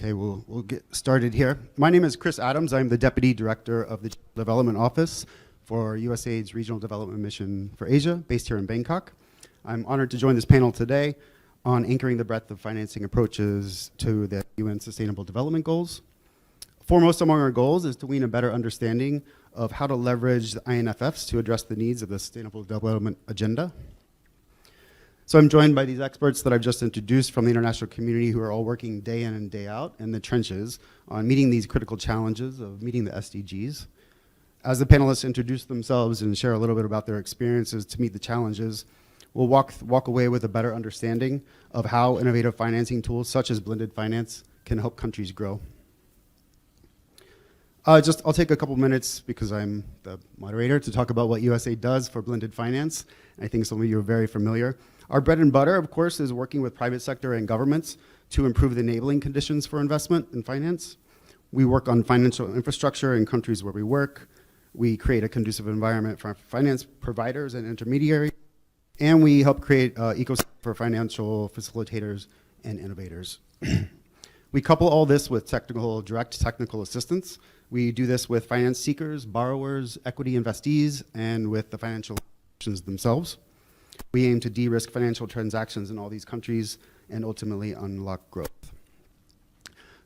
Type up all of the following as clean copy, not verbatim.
Okay, we'll get started here. My name is Chris Adams. I'm the Deputy Director of the Development Office for USAID's Regional Development Mission for Asia, based here in Bangkok. I'm honored to join this panel today on anchoring the breadth of financing approaches to the UN Sustainable Development Goals. Foremost among our goals is to wean a better understanding of how to leverage the INFFs to address the needs of the Sustainable Development Agenda. So I'm joined by these experts that I've just introduced from the international community who are all working day in and day out in the trenches on meeting these critical challenges of meeting the SDGs. As the panelists introduce themselves and share a little bit about their experiences to meet the challenges, we'll walk away with a better understanding of how innovative financing tools such as blended finance can help countries grow. I'll take a couple minutes because I'm the moderator to talk about what USAID does for blended finance. I think some of you are very familiar. Our bread and butter, of course, is working with private sector and governments to improve the enabling conditions for investment in finance. We work on financial infrastructure in countries where we work. We create a conducive environment for finance providers and intermediaries. And we help create ecosystems for financial facilitators and innovators. We couple all this with direct technical assistance. We do this with finance seekers, borrowers, equity investees, and with the financial institutions themselves. We aim to de-risk financial transactions in all these countries and ultimately unlock growth.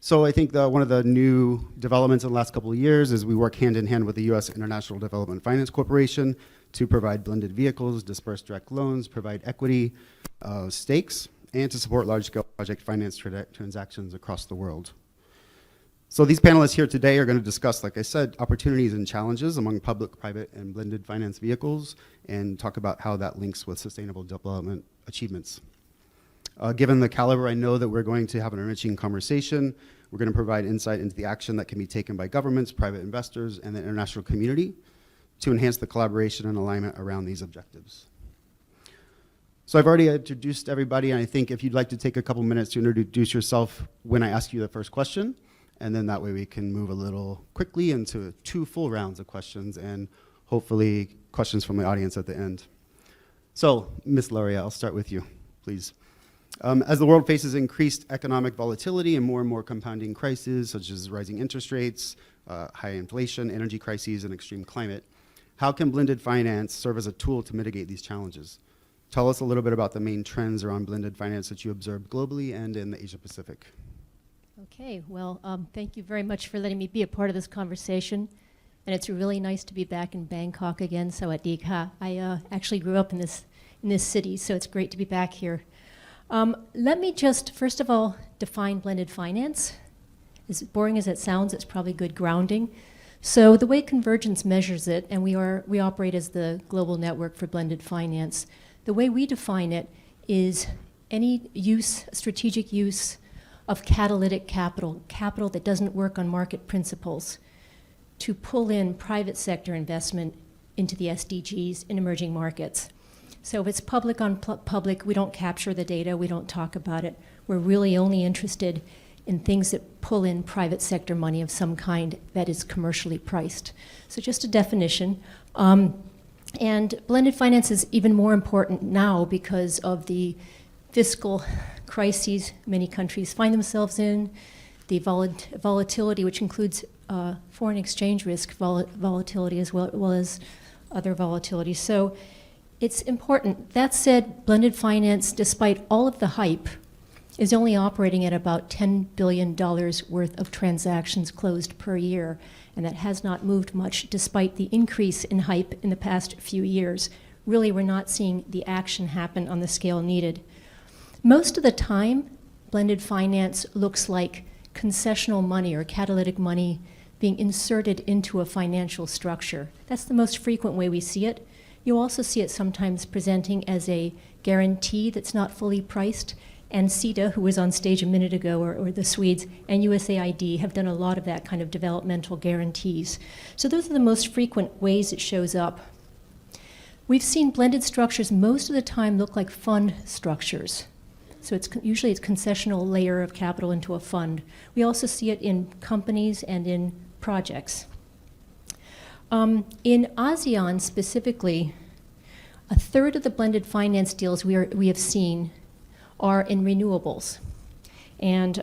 So I think one of the new developments in the last couple of years is we work hand in hand with the U.S. International Development Finance Corporation to provide blended vehicles, disperse direct loans, provide equity stakes, and to support large-scale project finance transactions across the world. So these panelists here today are going to discuss, like I said, opportunities and challenges among public, private, and blended finance vehicles and talk about how that links with sustainable development achievements. Given the caliber, I know that we're going to have an enriching conversation. We're going to provide insight into the action that can be taken by governments, private investors, and the international community to enhance the collaboration and alignment around these objectives. So I've already introduced everybody, and I think if you'd like to take a couple minutes to introduce yourself when I ask you the first question, and then that way we can move a little quickly into 2 full rounds of questions and hopefully questions from the audience at the end. So, Ms. Lauria, I'll start with you, please. As the world faces increased economic volatility and more compounding crises, such as rising interest rates, high inflation, energy crises, and extreme climate, how can blended finance serve as a tool to mitigate these challenges? Tell us a little bit about the main trends around blended finance that you observed globally and in the Asia-Pacific. Okay, well, thank you very much for letting me be a part of this conversation. And it's really nice to be back in Bangkok again, Sawadee Ka. I actually grew up in this city, so it's great to be back here. Let me just, first of all, define blended finance. As boring as it sounds, it's probably good grounding. So the way Convergence measures it, and we operate as the global network for blended finance, the way we define it is any strategic use of catalytic capital that doesn't work on market principles, to pull in private sector investment into the SDGs in emerging markets. So if it's public on public, we don't capture the data, we don't talk about it. We're really only interested in things that pull in private sector money of some kind that is commercially priced. So just a definition. And blended finance is even more important now because of the fiscal crises many countries find themselves in, the volatility, which includes foreign exchange risk volatility as well as other volatility. So it's important. That said, blended finance, despite all of the hype, is only operating at about $10 billion worth of transactions closed per year, and that has not moved much despite the increase in hype in the past few years. Really, we're not seeing the action happen on the scale needed. Most of the time, blended finance looks like concessional money or catalytic money being inserted into a financial structure. That's the most frequent way we see it. You also see it sometimes presenting as a guarantee that's not fully priced. And CETA, who was on stage a minute ago, or the Swedes, and USAID have done a lot of that kind of developmental guarantees. So those are the most frequent ways it shows up. We've seen blended structures most of the time look like fund structures. So usually it's concessional layer of capital into a fund. We also see it in companies and in projects. In ASEAN specifically, a third of the blended finance deals we have seen are in renewables. And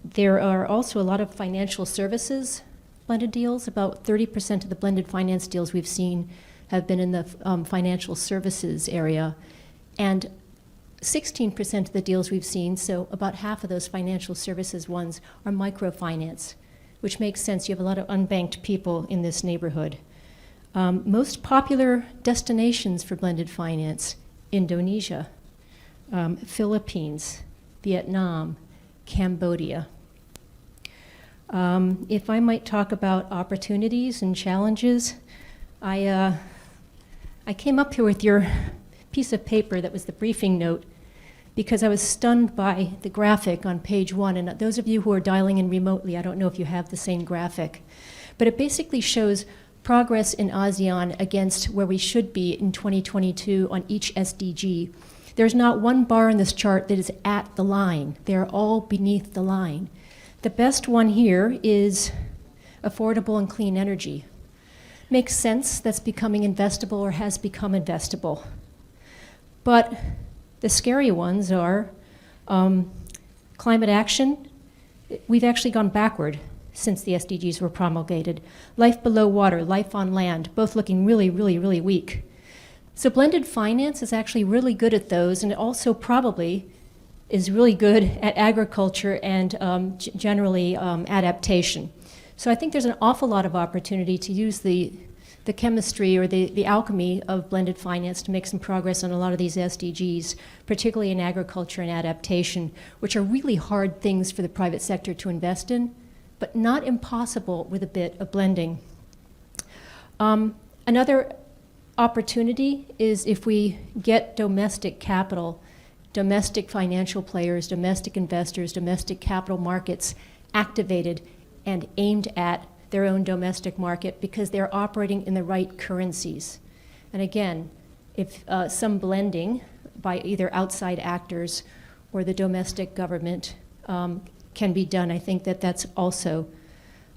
There are also a lot of financial services blended deals. About 30% of the blended finance deals we've seen have been in the financial services area. And 16% of the deals we've seen, so about half of those financial services ones, are microfinance, which makes sense. You have a lot of unbanked people in this neighborhood. Most popular destinations for blended finance: Indonesia, Philippines, Vietnam, Cambodia. If I might talk about opportunities and challenges, I came up here with your piece of paper that was the briefing note because I was stunned by the graphic on page 1. And those of you who are dialing in remotely, I don't know if you have the same graphic, but it basically shows progress in ASEAN against where we should be in 2022 on each SDG. There's not one bar in this chart that is at the line. They're all beneath the line. The best one here is affordable and clean energy. Makes sense, that's becoming investable or has become investable. But the scary ones are climate action. We've actually gone backward since the SDGs were promulgated. Life below water, life on land, both looking really, really, really weak. So blended finance is actually really good at those, and it also probably is really good at agriculture and generally adaptation. So I think there's an awful lot of opportunity to use the chemistry or the alchemy of blended finance to make some progress on a lot of these SDGs, particularly in agriculture and adaptation, which are really hard things for the private sector to invest in, but not impossible with a bit of blending. Another opportunity is if we get domestic capital, domestic financial players, domestic investors, domestic capital markets activated and aimed at their own domestic market because they're operating in the right currencies. And again, if some blending by either outside actors or the domestic government can be done, I think that that's also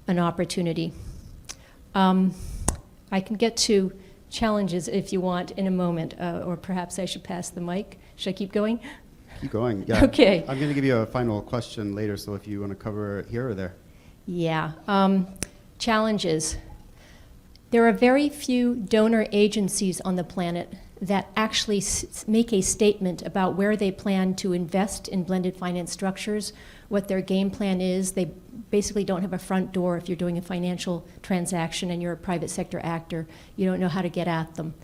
an opportunity. I can get to challenges if you want in a moment, or perhaps I should pass the mic. Should I keep going? Keep going, yeah. Okay. I'm going to give you a final question later, so if you want to cover it here or there. Yeah. Challenges. There are very few donor agencies on the planet that actually make a statement about where they plan to invest in blended finance structures, what their game plan is. They basically don't have a front door if you're doing a financial transaction and you're a private sector actor. You don't know how to get at them.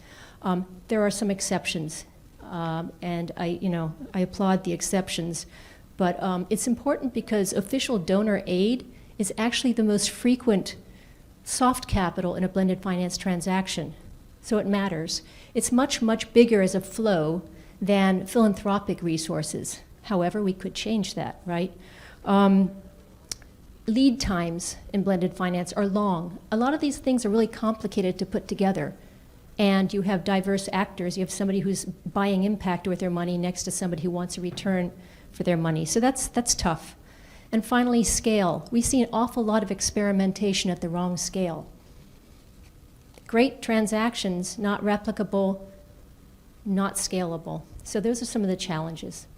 There are some exceptions, and I applaud the exceptions, but it's important because official donor aid is actually the most frequent soft capital in a blended finance transaction, so it matters. It's much, much bigger as a flow than philanthropic resources. However, we could change that, right? Lead times in blended finance are long. A lot of these things are really complicated to put together, and you have diverse actors. You have somebody who's buying impact with their money next to somebody who wants a return for their money, so that's tough. And finally, scale. We see an awful lot of experimentation at the wrong scale. Great transactions, not replicable, not scalable. So those are some of the challenges.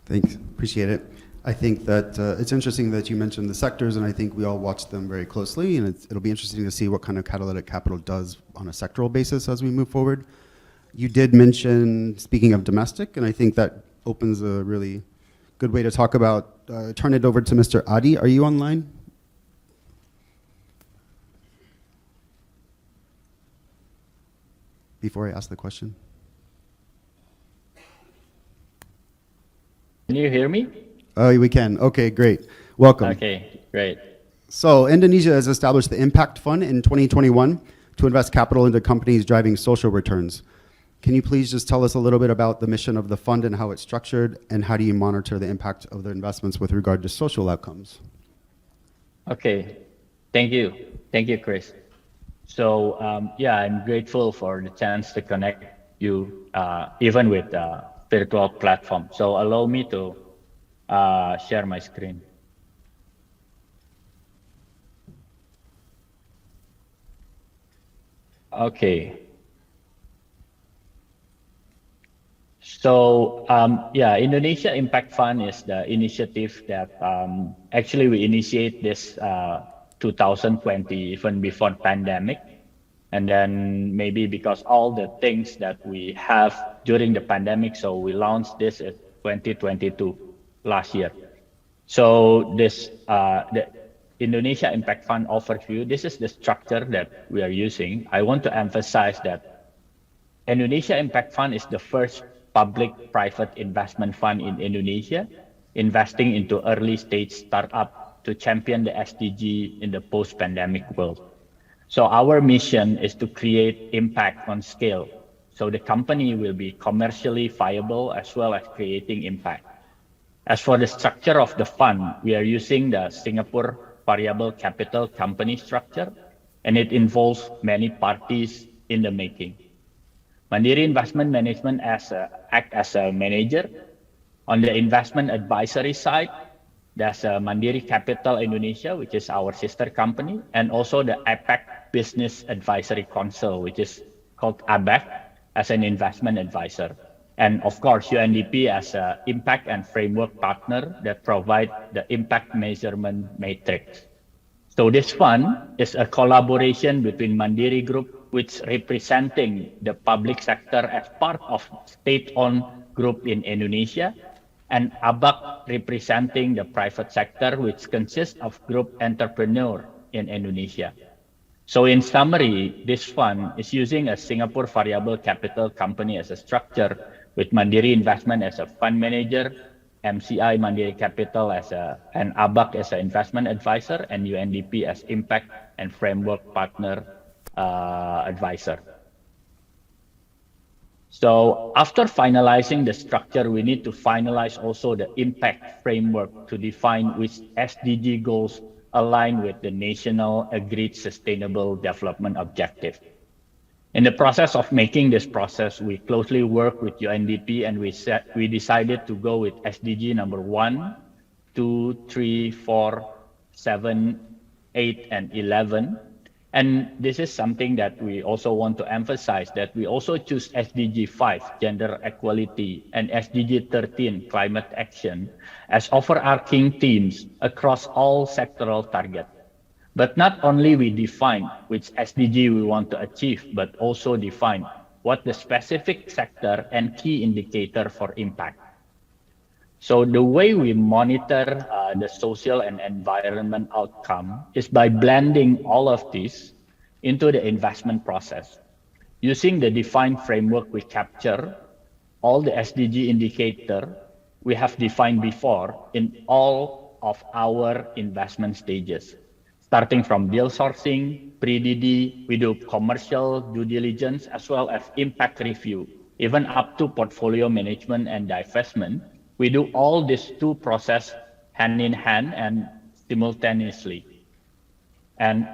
Thanks, appreciate it. I think that it's interesting that you mentioned the sectors, and I think we all watch them very closely, and it'll be interesting to see what kind of catalytic capital does on a sectoral basis as we move forward. You did mention, speaking of domestic, and I think that opens a really good way to talk about, turn it over to Mr. Adi. Are you online? Before I ask the question. Can you hear me? Oh, we can. Okay, great. Welcome. Okay, great. So Indonesia has established the Impact Fund in 2021 to invest capital into companies driving social returns. Can you please just tell us a little bit about the mission of the fund and how it's structured, and how do you monitor the impact of the investments with regard to social outcomes? Okay, thank you. Thank you, Chris. So yeah, I'm grateful for the chance to connect you, even with the virtual platform. So allow me to share my screen. Okay. So yeah, Indonesia Impact Fund is the initiative that actually we initiate this 2020, even before pandemic. And then maybe because all the things that we have during the pandemic, so we launched this in 2022, last year. So this, the Indonesia Impact Fund overview, this is the structure that we are using. I want to emphasize that Indonesia Impact Fund is the first public-private investment fund in Indonesia, investing into early-stage startup to champion the SDG in the post-pandemic world. So our mission is to create impact on scale. So the company will be commercially viable as well as creating impact. As for the structure of the fund, we are using the Singapore Variable Capital Company structure, and it involves many parties in the making. Mandiri Investment Management act as a manager. On the investment advisory side, there's Mandiri Capital Indonesia, which is our sister company, and also the APEC Business Advisory Council, which is called ABAC, as an investment advisor. And of course, UNDP as an impact and framework partner that provide the impact measurement matrix. So this fund is a collaboration between Mandiri Group, which representing the public sector as part of state-owned group in Indonesia, and ABAC representing the private sector, which consists of group entrepreneur in Indonesia. So in summary, this fund is using a Singapore Variable Capital Company as a structure, with Mandiri Investment as a fund manager, MCI Mandiri Capital and ABAC as an investment advisor, and UNDP as impact and framework partner advisor. So after finalizing the structure, we need to finalize also the impact framework to define which SDG goals align with the national agreed sustainable development objective. In the process of making this process, we closely work with UNDP, and we decided to go with SDG number 1, 2, 3, 4, 7, 8, and 11. And this is something that we also want to emphasize, that we also choose SDG 5, gender equality, and SDG 13, climate action, as overarching themes across all sectoral targets. But not only we define which SDG we want to achieve, but also define what the specific sector and key indicator for impact. So the way we monitor the social and environment outcome is by blending all of this into the investment process. Using the defined framework, we capture all the SDG indicator we have defined before in all of our investment stages. Starting from deal sourcing, pre-DD, we do commercial due diligence, as well as impact review, even up to portfolio management and divestment. We do all these two processes hand in hand and simultaneously. And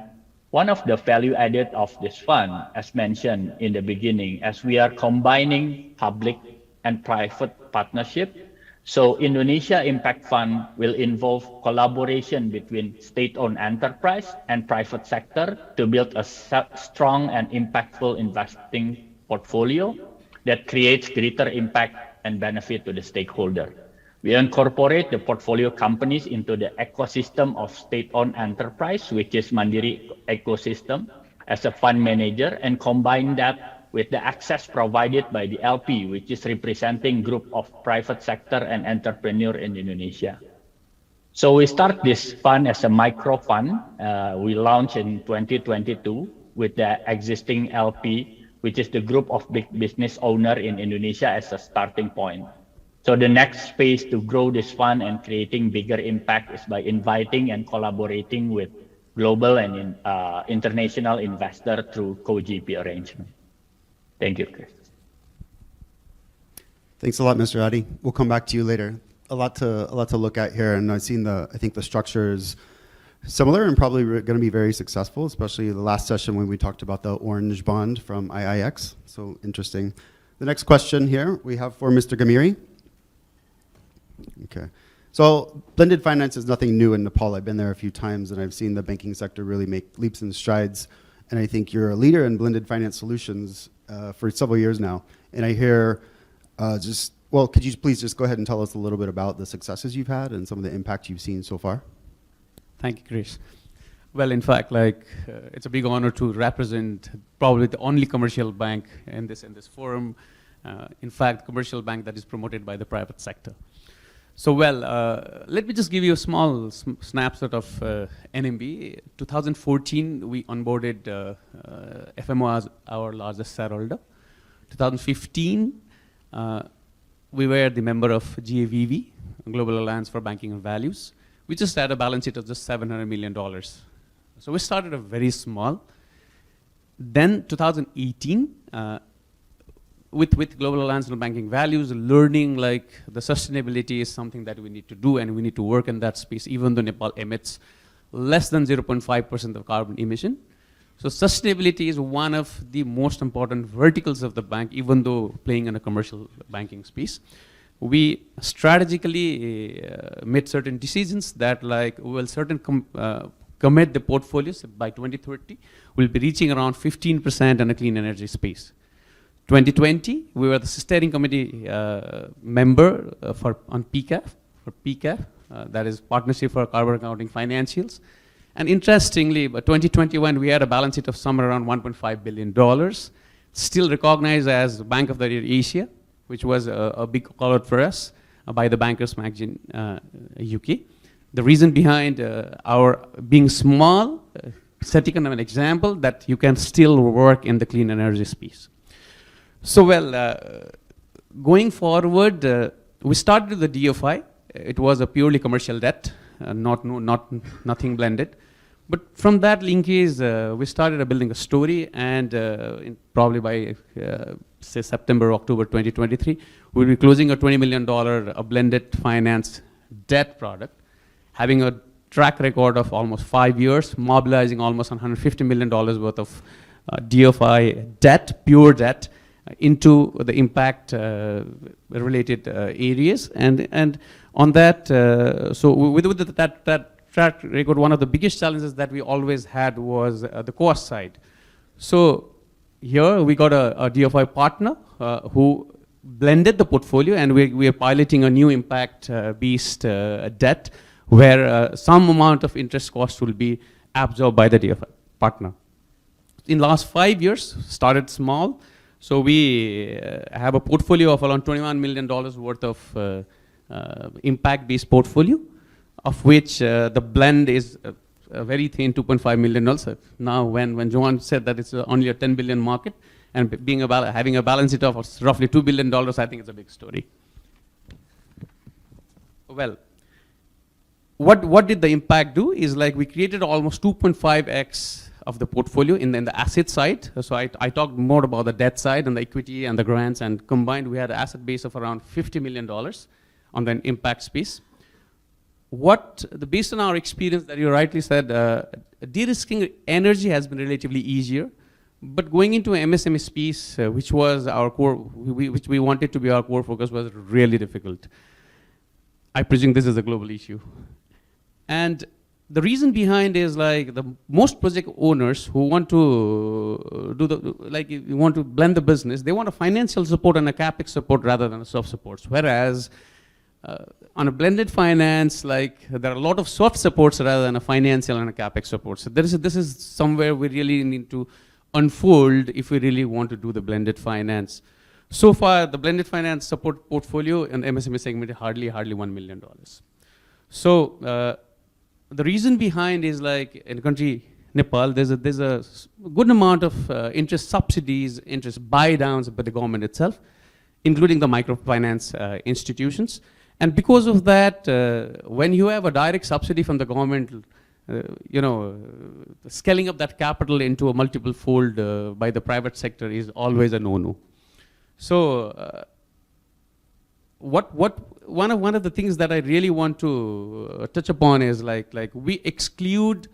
one of the value added of this fund, as mentioned in the beginning, as we are combining public and private partnership. So Indonesia Impact Fund will involve collaboration between state-owned enterprise and private sector to build a strong and impactful investing portfolio that creates greater impact and benefit to the stakeholder. We incorporate the portfolio companies into the ecosystem of state-owned enterprise, which is Mandiri ecosystem, as a fund manager, and combine that with the access provided by the LP, which is representing group of private sector and entrepreneur in Indonesia. So we start this fund as a micro fund. We launched in 2022 with the existing LP, which is the group of big business owner in Indonesia, as a starting point. So the next phase to grow this fund and creating bigger impact is by inviting and collaborating with global and international investor through co-GP arrangement. Thank you, Chris. Thanks a lot, Mr. Adi. We'll come back to you later. A lot to look at here, and I've seen I think the structure is similar and probably going to be very successful, especially the last session when we talked about the orange bond from IIX. So interesting. The next question here we have for Mr. Gamiri. Okay. So blended finance is nothing new in Nepal. I've been there a few times, and I've seen the banking sector really make leaps and strides. And I think you're a leader in blended finance solutions for several years now. And I hear just Well, could you please just go ahead and tell us a little bit about the successes you've had and some of the impact you've seen so far? Thank you, Chris. Well, in fact, it's a big honor to represent probably the only commercial bank in this forum. In fact, commercial bank that is promoted by the private sector. So, let me just give you a small snapshot of NMB. 2014, we onboarded FMO as our largest shareholder. 2015, we were the member of GAVV, Global Alliance for Banking and Values. We just had a balance sheet of just $700 million. So we started very small. Then 2018, with Global Alliance for Banking Values, learning like the sustainability is something that we need to do and we need to work in that space, even though Nepal emits less than 0.5% of carbon emission. So sustainability is one of the most important verticals of the bank, even though playing in a commercial banking space. We strategically made certain decisions that commit the portfolios by 2030. We'll be reaching around 15% in a clean energy space. 2020, we were the steering committee member on PCAF, that is Partnership for Carbon Accounting Financials. And interestingly, by 2021, we had a balance sheet of somewhere around $1.5 billion, still recognized as Bank of the Year Asia, which was a big call-out for us by the Bankers Magazine UK. The reason behind our being small, setting an example that you can still work in the clean energy space. So going forward, we started with the DFI. It was a purely commercial debt, nothing blended. But from that linkage, we started building a story, and probably by say September, October 2023, we'll be closing a $20 million blended finance debt product, having a track record of almost 5 years, mobilizing almost $150 million worth of DFI debt, pure debt, into the impact related areas. And on that, so with that track record, one of the biggest challenges that we always had was the cost side. So here we got a DFI partner who blended the portfolio, and we are piloting a new impact-based debt where some amount of interest cost will be absorbed by the DFI partner. In last 5 years, started small. So we have a portfolio of around $21 million worth of impact-based portfolio, of which the blend is a very thin $2.5 million. Now, when Johan said that it's only a $10 billion market, and having a balance sheet of roughly $2 billion, I think it's a big story. Well, what did the impact do is we created almost 2.5x of the portfolio in the asset side. So I talked more about the debt side and the equity and the grants, and combined we had an asset base of around $50 million on the impact space. Based on our experience that you rightly said, de-risking energy has been relatively easier, but going into an MSME space, which was our core, which we wanted to be our core focus, was really difficult. I presume this is a global issue. And the reason behind is the most project owners who want to want to blend the business, they want a financial support and a capex support rather than a soft supports. Whereas on a blended finance, there are a lot of soft supports rather than a financial and a capex support. So this is somewhere we really need to unfold if we really want to do the blended finance. So far, the blended finance support portfolio in MSME segment is hardly $1 million. So the reason behind is in a country, Nepal, there's a good amount of interest subsidies, interest buy downs by the government itself, including the microfinance institutions. And because of that, when you have a direct subsidy from the government, scaling up that capital into a multiple fold by the private sector is always a no-no. So one of the things that I really want to touch upon is we exclude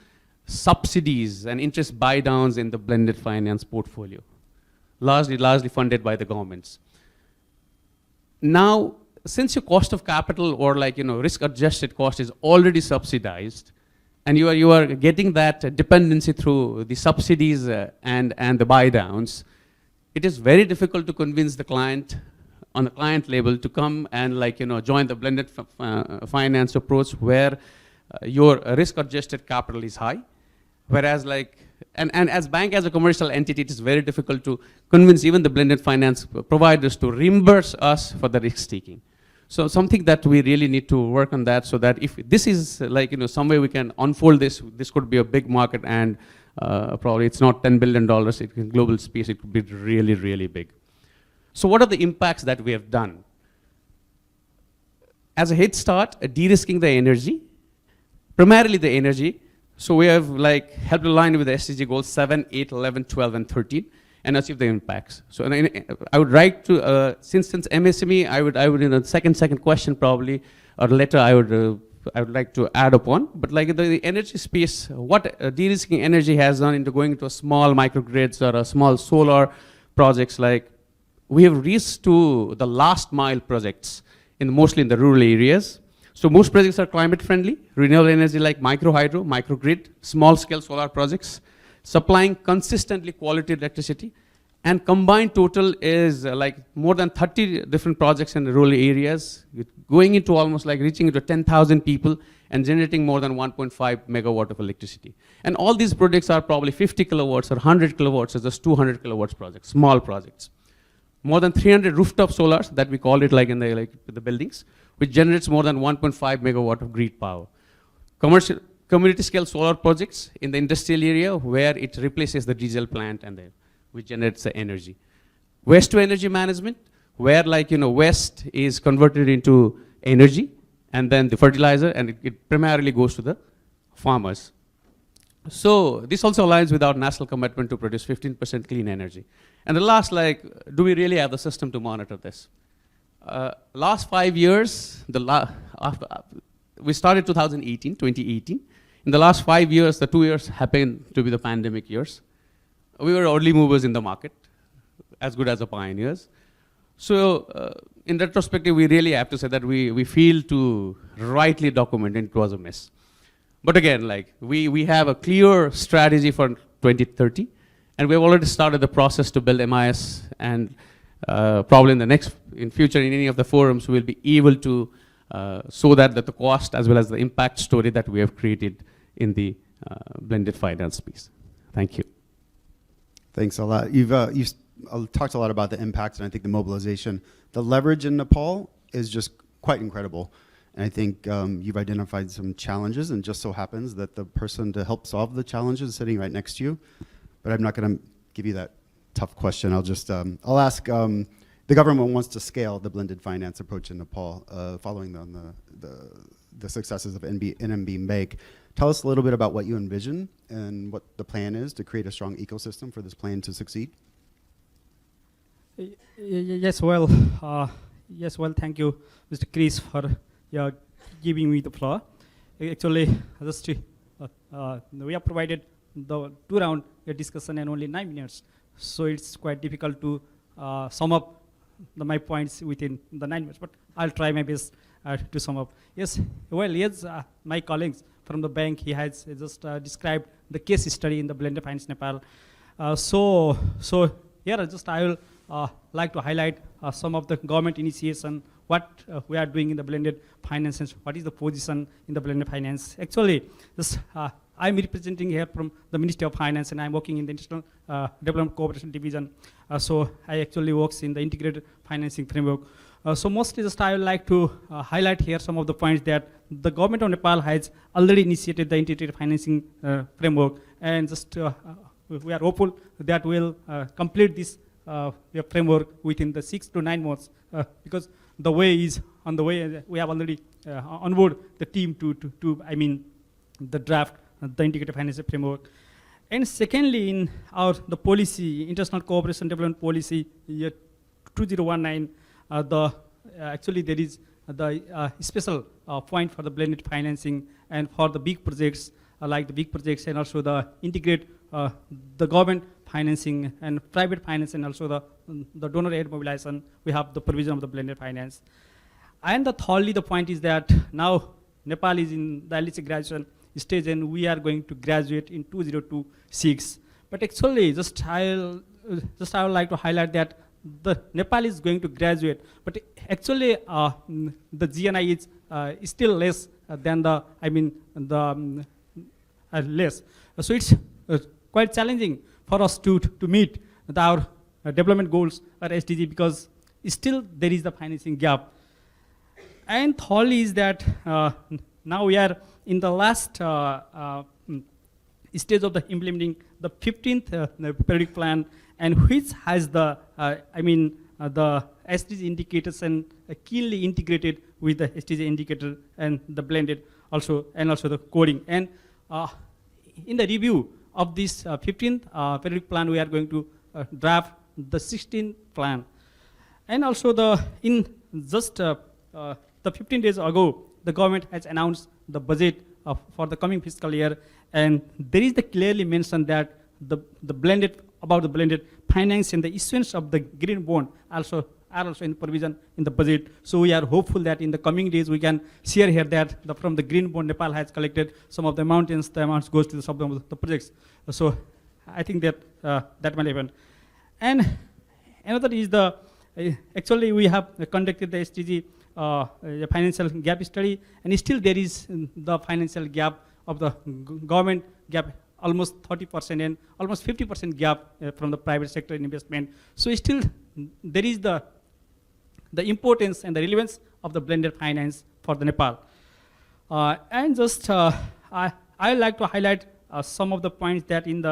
subsidies and interest buy downs in the blended finance portfolio, largely funded by the governments. Now, since your cost of capital or risk-adjusted cost is already subsidized, and you are getting that dependency through the subsidies and the buy downs, it is very difficult to convince the client on the client level to come and join the blended finance approach where your risk-adjusted capital is high, whereas and as bank as a commercial entity, it is very difficult to convince even the blended finance providers to reimburse us for the risk taking. So something that we really need to work on that, so that if this is some way we can unfold this could be a big market, and probably it's not $10 billion in global space, it could be really, really big. So what are the impacts that we have done? As a head start, de-risking the energy, primarily the energy. So we have helped align with the SDG goals 7, 8, 11, 12, and 13, and achieve the impacts. So I would like to, since MSME, I would in the second question probably, or later I would like to add upon, but the energy space, what de-risking energy has done into going into a small microgrids or a small solar projects, we have reached to the last mile projects, mostly in the rural areas. So most projects are climate friendly, renewable energy like micro hydro, microgrid, small scale solar projects, supplying consistently quality electricity, and combined total is more than 30 different projects in the rural areas, going into almost reaching into 10,000 people and generating more than 1.5 megawatt of electricity. And all these projects are probably 50 kilowatts or 100 kilowatts or just 200 kilowatts projects, small projects. More than 300 rooftop solars that we call it in the buildings, which generates more than 1.5 megawatt of grid power. Community scale solar projects in the industrial area where it replaces the diesel plant and which generates the energy. Waste to energy management, where waste is converted into energy and then the fertilizer, and it primarily goes to the farmers. So this also aligns with our national commitment to produce 15% clean energy. And the last, do we really have the system to monitor this? Last 5 years, we started 2018. In the last 5 years, the 2 years happened to be the pandemic years. We were early movers in the market, as good as the pioneers. So in retrospective, we really have to say that we failed to rightly document, and it was a mess. But again, we have a clear strategy for 2030, and we've already started the process to build MIS, and probably in future in any of the forums, we'll be able to show that the cost as well as the impact story that we have created in the blended finance piece. Thank you. Thanks a lot. You've talked a lot about the impact, and I think the mobilization. The leverage in Nepal is just quite incredible. And I think you've identified some challenges, and just so happens that the person to help solve the challenges is sitting right next to you. But I'm not going to give you that tough question. I'll ask, the government wants to scale the blended finance approach in Nepal, following on the successes of NMB make. Tell us a little bit about what you envision and what the plan is to create a strong ecosystem for this plan to succeed. Yes, well, thank you, Mr. Chris, for giving me the floor. Actually, just we have provided the two-round discussion in only 9 minutes, so it's quite difficult to sum up my points within the 9 minutes. But I'll try my best to sum up. Yes, my colleagues from the bank, he has just described the case study in the blended finance Nepal. So here I will like to highlight some of the government initiation, what we are doing in the blended finance, and what is the position in the blended finance. Actually, I'm representing here from the Ministry of Finance, and I'm working in the International Development Cooperation Division. So I actually work in the integrated financing framework. So mostly I would like to highlight here some of the points that the government of Nepal has already initiated the integrated financing framework, and we are hopeful that we'll complete this framework within the 6 to 9 months, because the way is on the way. We have already onboard the team to the draft, the integrated financial framework. And secondly, in the policy, international cooperation development policy, year 2019, actually there is the special point for the blended financing and for the big projects, like the big projects, and also the integrate the government financing and private finance, and also the donor aid mobilization. We have the provision of the blended finance. And thirdly, the point is that now Nepal is in the LHC graduation stage, and we are going to graduate in 2026. But actually, I would like to highlight that the Nepal is going to graduate, but actually the GNI is still less than the, less. So it's quite challenging for us to meet our development goals or SDG, because still there is the financing gap. And thirdly is that now we are in the last stage of the implementing the 15th periodic plan, and which has the the SDG indicators and keenly integrated with the SDG indicator and the blended also, and also the coding. And in the review of this 15th periodic plan, we are going to draft the 16th plan. And also in just the 15 days ago, the government has announced the budget for the coming fiscal year, and there is the clearly mentioned that the blended finance and the issuance of the green bond are also in provision in the budget. So we are hopeful that in the coming days we can share here that from the green bond Nepal has collected some of the amounts goes to some of the projects. So I think that that might happen. And another is actually we have conducted the SDG financial gap study, and still there is the financial gap of the government gap, almost 30% and almost 50% gap from the private sector in investment. So still there is the importance and the relevance of the blended finance for the Nepal. And just I like to highlight some of the points that in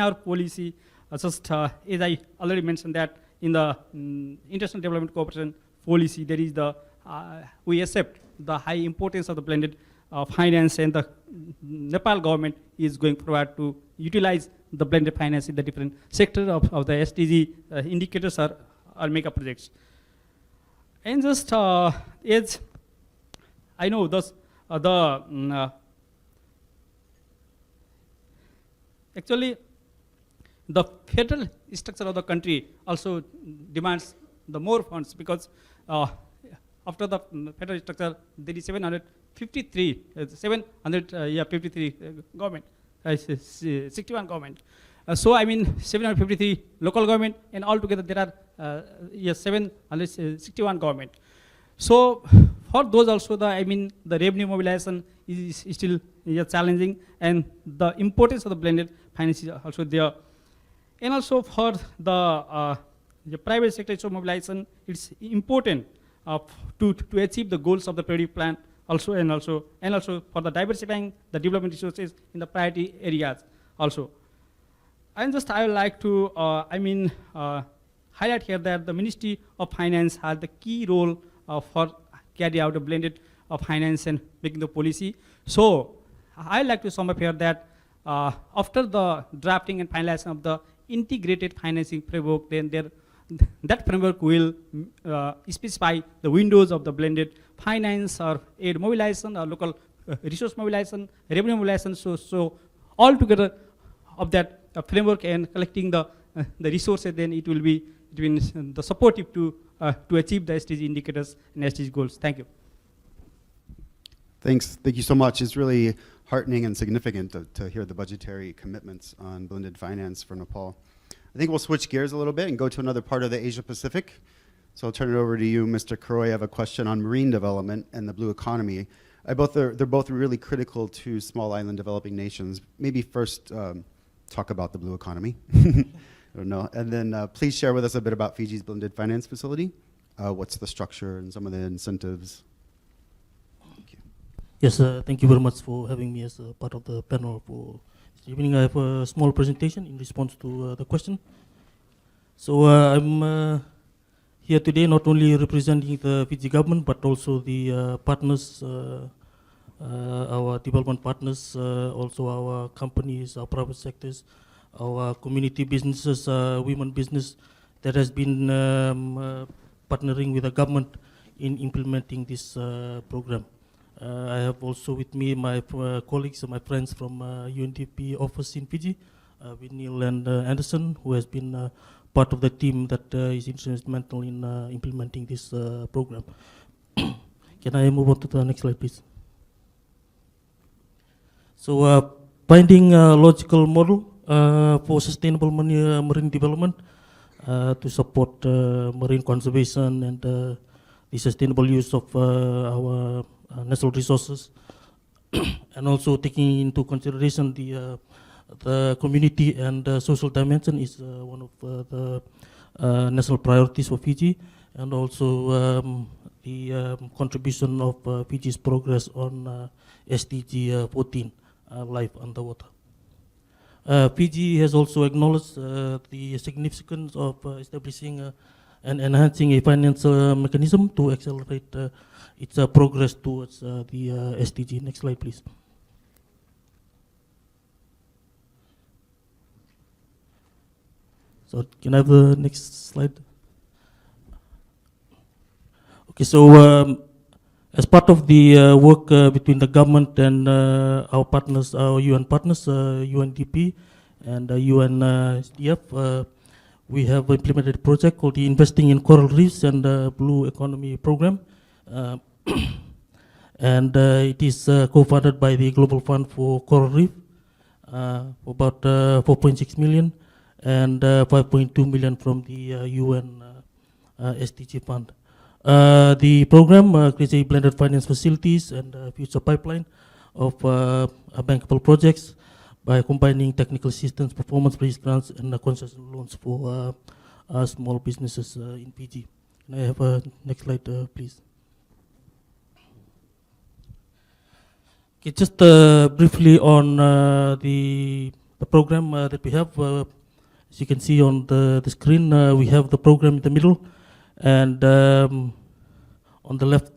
our policy, as I already mentioned that in the international development cooperation policy, there is we accept the high importance of the blended finance, and the Nepal government is going forward to utilize the blended finance in the different sectors of the SDG indicators or mega projects. And just as I know, actually the federal structure of the country also demands the more funds, because after the federal structure there is 753 government, 61 government. So 753 local government, and altogether there are 761 government. So for those also the revenue mobilization is still challenging, and the importance of the blended finance is also there. And also for the private sector issue mobilization, it's important to achieve the goals of the periodic plan also, and also for the diversifying the development resources in the priority areas also. And just I would like to highlight here that the Ministry of Finance has the key role for carry out a blended finance and making the policy. So I like to sum up here that after the drafting and finalization of the integrated financing framework, then that framework will specify the windows of the blended finance or aid mobilization or local resource mobilization, revenue mobilization. So all together of that framework and collecting the resources, then it will be the supportive to achieve the SDG indicators and SDG goals. Thank you. Thanks. Thank you so much. It's really heartening and significant to hear the budgetary commitments on blended finance for Nepal. I think we'll switch gears a little bit and go to another part of the Asia-Pacific. So I'll turn it over to you, Mr. Karoy. I have a question on marine development and the blue economy. They're both really critical to small island developing nations. Maybe first talk about the blue economy. I don't know. And then please share with us a bit about Fiji's blended finance facility. What's the structure and some of the incentives? Thank you. Yes, thank you very much for having me as a part of the panel for this evening. I have a small presentation in response to the question. So I'm here today not only representing the Fiji government, but also the partners, our development partners, also our companies, our private sectors, our community businesses, women business that has been partnering with the government in implementing this program. I have also with me my colleagues and my friends from UNDP office in Fiji, with Neil and Anderson, who has been part of the team that is instrumental in implementing this program. Can I move on to the next slide, please? So finding a logical model for sustainable marine development. to support marine conservation and the sustainable use of our natural resources, and also taking into consideration the community and social dimension is one of the national priorities for Fiji, and also the contribution of Fiji's progress on SDG 14, life underwater. Fiji has also acknowledged the significance of establishing and enhancing a financial mechanism to accelerate its progress towards the SDG. Next slide, please. So can I have the next slide? Okay, so as part of the work between the government and our partners, our UN partners, UNDP and UNSDF, we have implemented a project called the Investing in Coral Reefs and Blue Economy Program. And it is co-funded by the Global Fund for Coral Reef, for about 4.6 million and 5.2 million from the UN SDG Fund. The program creates a blended finance facilities and future pipeline of bankable projects by combining technical assistance, performance-based grants, and concession loans for small businesses in Fiji. Can I have a next slide, please? Okay, just briefly on the program that we have. As you can see on the screen, we have the program in the middle, and on the left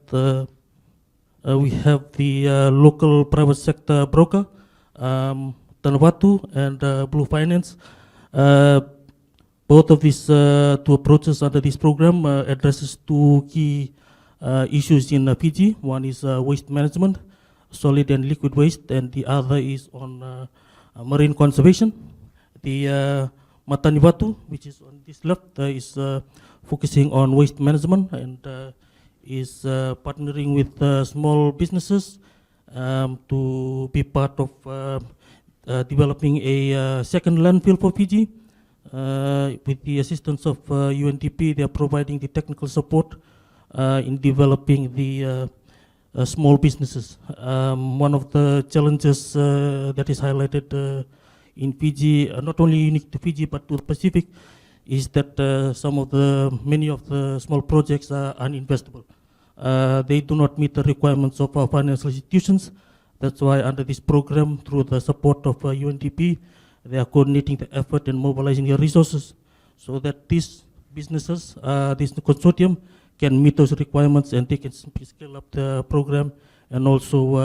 we have the local private sector broker, Tanawatu and Blue Finance. Both of these two approaches under this program addresses two key issues in Fiji. One is waste management, solid and liquid waste, and the other is on marine conservation. The Mataniwatu, which is on this left, is focusing on waste management and is partnering with small businesses to be part of developing a second landfill for Fiji. With the assistance of UNDP, they are providing the technical support in developing the small businesses. One of the challenges that is highlighted in Fiji, not only unique to Fiji but to the Pacific, is that many of the small projects are uninvestable. They do not meet the requirements of our financial institutions. That's why under this program, through the support of UNDP, they are coordinating the effort and mobilizing their resources so that these businesses, this consortium, can meet those requirements and they can simply scale up the program, and also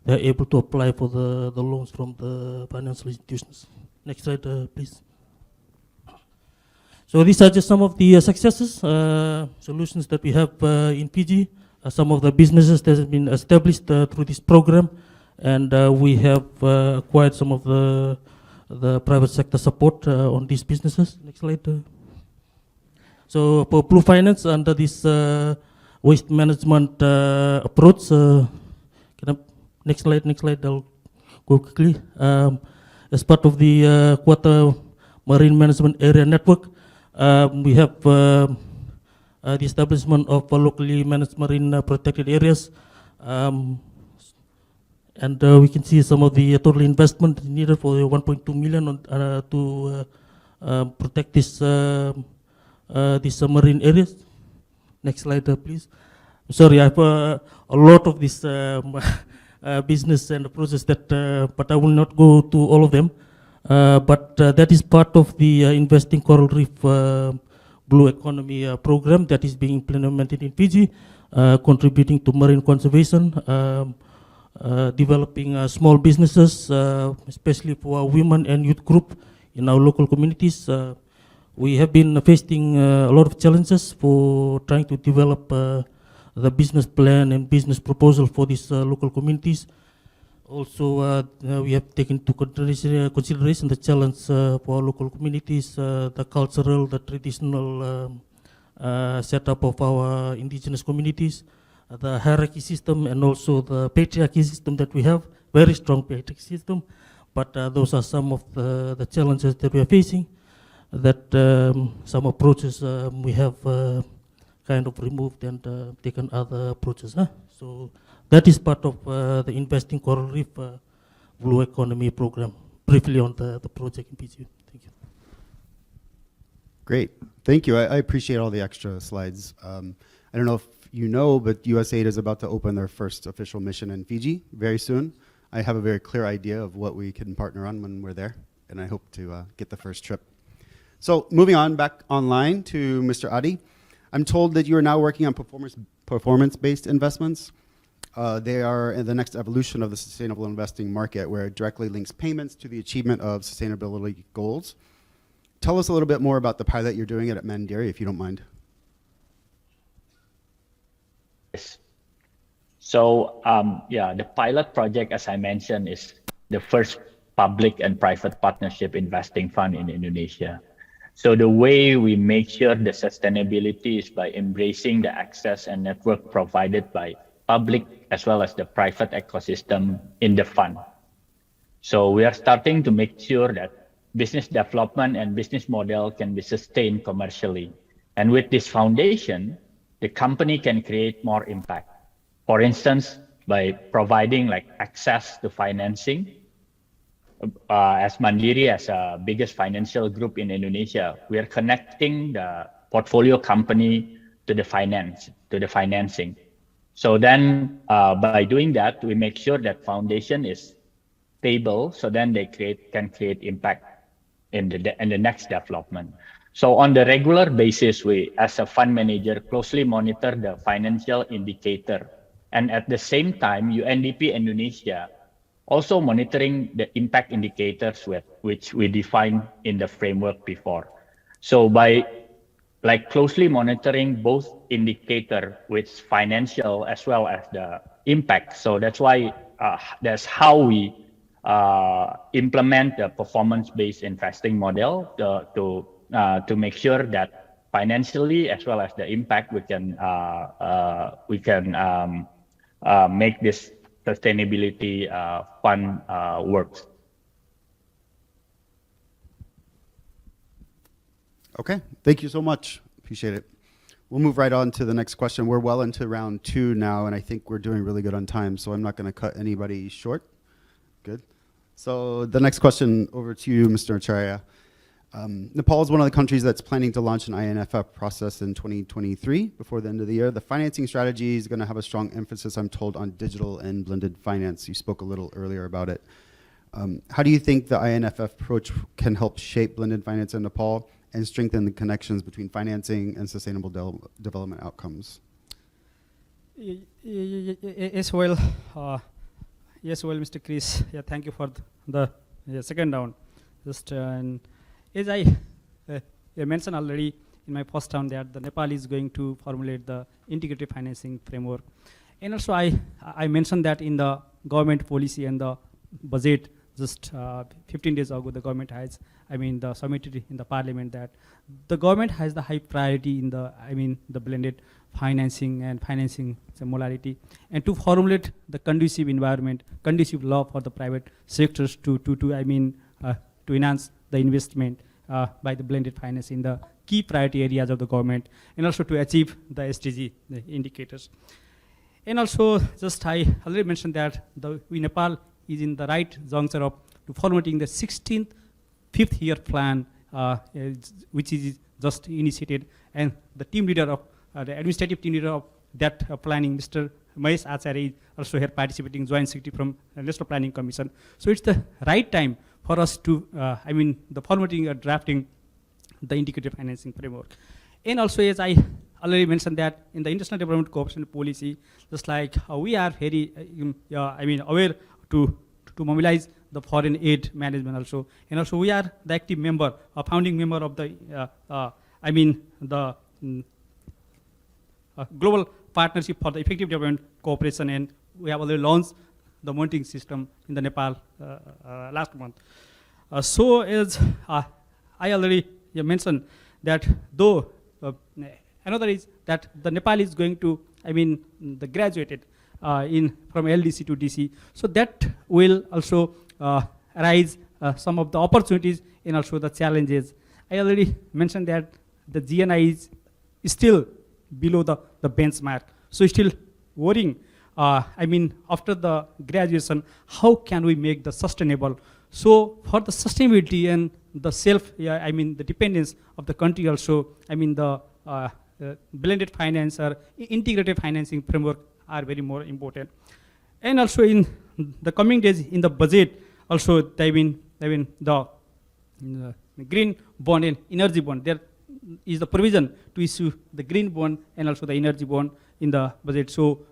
they're able to apply for the loans from the financial institutions. Next slide, please. So these are just some of the successes, solutions that we have in Fiji, some of the businesses that have been established through this program, and we have acquired some of the private sector support on these businesses. Next slide. So for Blue Finance, under this waste management approach, next slide, I'll go quickly. As part of the Quarter Marine Management Area Network, we have the establishment of locally managed marine protected areas. And we can see some of the total investment needed for 1.2 million to protect these marine areas. Next slide, please. Sorry, I have a lot of this business and process that, but I will not go to all of them. But that is part of the Investing Coral Reef Blue Economy program that is being implemented in Fiji, contributing to marine conservation, developing small businesses, especially for our women and youth group in our local communities. We have been facing a lot of challenges for trying to develop the business plan and business proposal for these local communities. Also, we have taken into consideration the challenge for our local communities, the cultural, the traditional setup of our indigenous communities, the hierarchy system, and also the patriarchy system that we have, very strong patriarchy system. But those are some of the challenges that we are facing. that some approaches we have kind of removed and taken other approaches. So that is part of the Investing Coral Reef Blue Economy program. Briefly on the project in Fiji. Thank you. Great. Thank you. I appreciate all the extra slides. I don't know if you know, but USAID is about to open their first official mission in Fiji very soon. I have a very clear idea of what we can partner on when we're there, and I hope to get the first trip. So moving on back online to Mr. Adi. I'm told that you are now working on performance-based investments. They are in the next evolution of the sustainable investing market, where it directly links payments to the achievement of sustainability goals. Tell us a little bit more about the pilot you're doing at Mandiri, if you don't mind. Yes. So yeah, the pilot project, as I mentioned, is the first public and private partnership investing fund in Indonesia. So the way we make sure the sustainability is by embracing the access and network provided by public as well as the private ecosystem in the fund. So we are starting to make sure that business development and business model can be sustained commercially. And with this foundation, the company can create more impact. For instance, by providing like access to financing. As Mandiri, as a biggest financial group in Indonesia, we are connecting the portfolio company to the financing. So then by doing that, we make sure that foundation is stable, so then they can create impact in the next development. So on the regular basis, we, as a fund manager, closely monitor the financial indicator. And at the same time, UNDP Indonesia also monitoring the impact indicators which we defined in the framework before. So by like closely monitoring both indicator with financial as well as the impact. So that's why that's how we implement the performance-based investing model to make sure that financially as well as the impact we can make this sustainability fund works. Okay, thank you so much. Appreciate it. We'll move right on to the next question. We're well into round 2 now, and I think we're doing really good on time, so I'm not going to cut anybody short. Good. So the next question over to you, Mr. Acharya. Nepal is one of the countries that's planning to launch an INFF process in 2023 before the end of the year. The financing strategy is going to have a strong emphasis, I'm told, on digital and blended finance. You spoke a little earlier about it. How do you think the INFF approach can help shape blended finance in Nepal and strengthen the connections between financing and sustainable development outcomes? Yes, well, Mr. Chris. Yeah, thank you for the second round. Just as I mentioned already in my first round that the Nepal is going to formulate the integrated financing framework. And also I mentioned that in the government policy and the budget just 15 days ago, the government has, the submitted in the parliament that the government has the high priority in the blended financing and financing modality, and to formulate the conducive environment, conducive law for the private sectors to enhance the investment by the blended finance in the key priority areas of the government, and also to achieve the SDG indicators. And also, just I already mentioned that Nepal is in the right juncture of formulating the 16th fifth year plan, which is just initiated, and the team leader of the administrative team leader of that planning, Mr. Mahesh Acharya, is also here participating, joint secretary from National Planning Commission. So it's the right time for us to, the formatting or drafting the integrated financing framework. And also, as I already mentioned that in the international development cooperation policy, just like we are very, aware to mobilize the foreign aid management also. And also we are the active member, a founding member of the, Global Partnership for the Effective Development Cooperation, and we have already launched the monitoring system in the Nepal last month. So as I already mentioned that though another is that the Nepal is going to, the graduated from LDC to DC. So that will also arise some of the opportunities and also the challenges. I already mentioned that the GNI is still below the benchmark. So still worrying, I mean, after the graduation, how can we make the sustainable? So for the sustainability and the the dependence of the country also, I mean, the blended finance or integrated financing framework are very more important. And also in the coming days in the budget, also the green bond and energy bond, there is the provision to issue the green bond and also the energy bond in the budget. So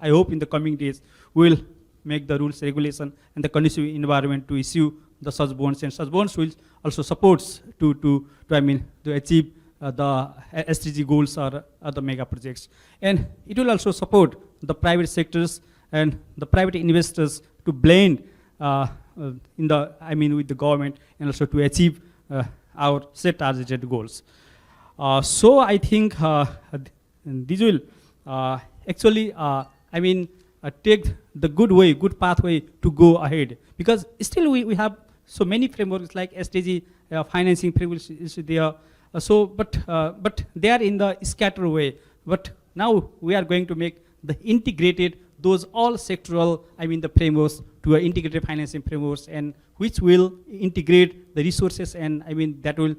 I hope in the coming days we will make the rules, regulation, and the conducive environment to issue the such bonds, and such bonds will also supports to achieve the SDG goals or other mega projects. And it will also support the private sectors and the private investors to blend with the government and also to achieve our set targeted goals. So I think this will actually take the good pathway to go ahead, because still we have so many frameworks like SDG financing frameworks is there. But they are in the scattered way. But now we are going to make the integrated, those all sectoral, the frameworks to integrated financing frameworks, and which will integrate the resources, and that will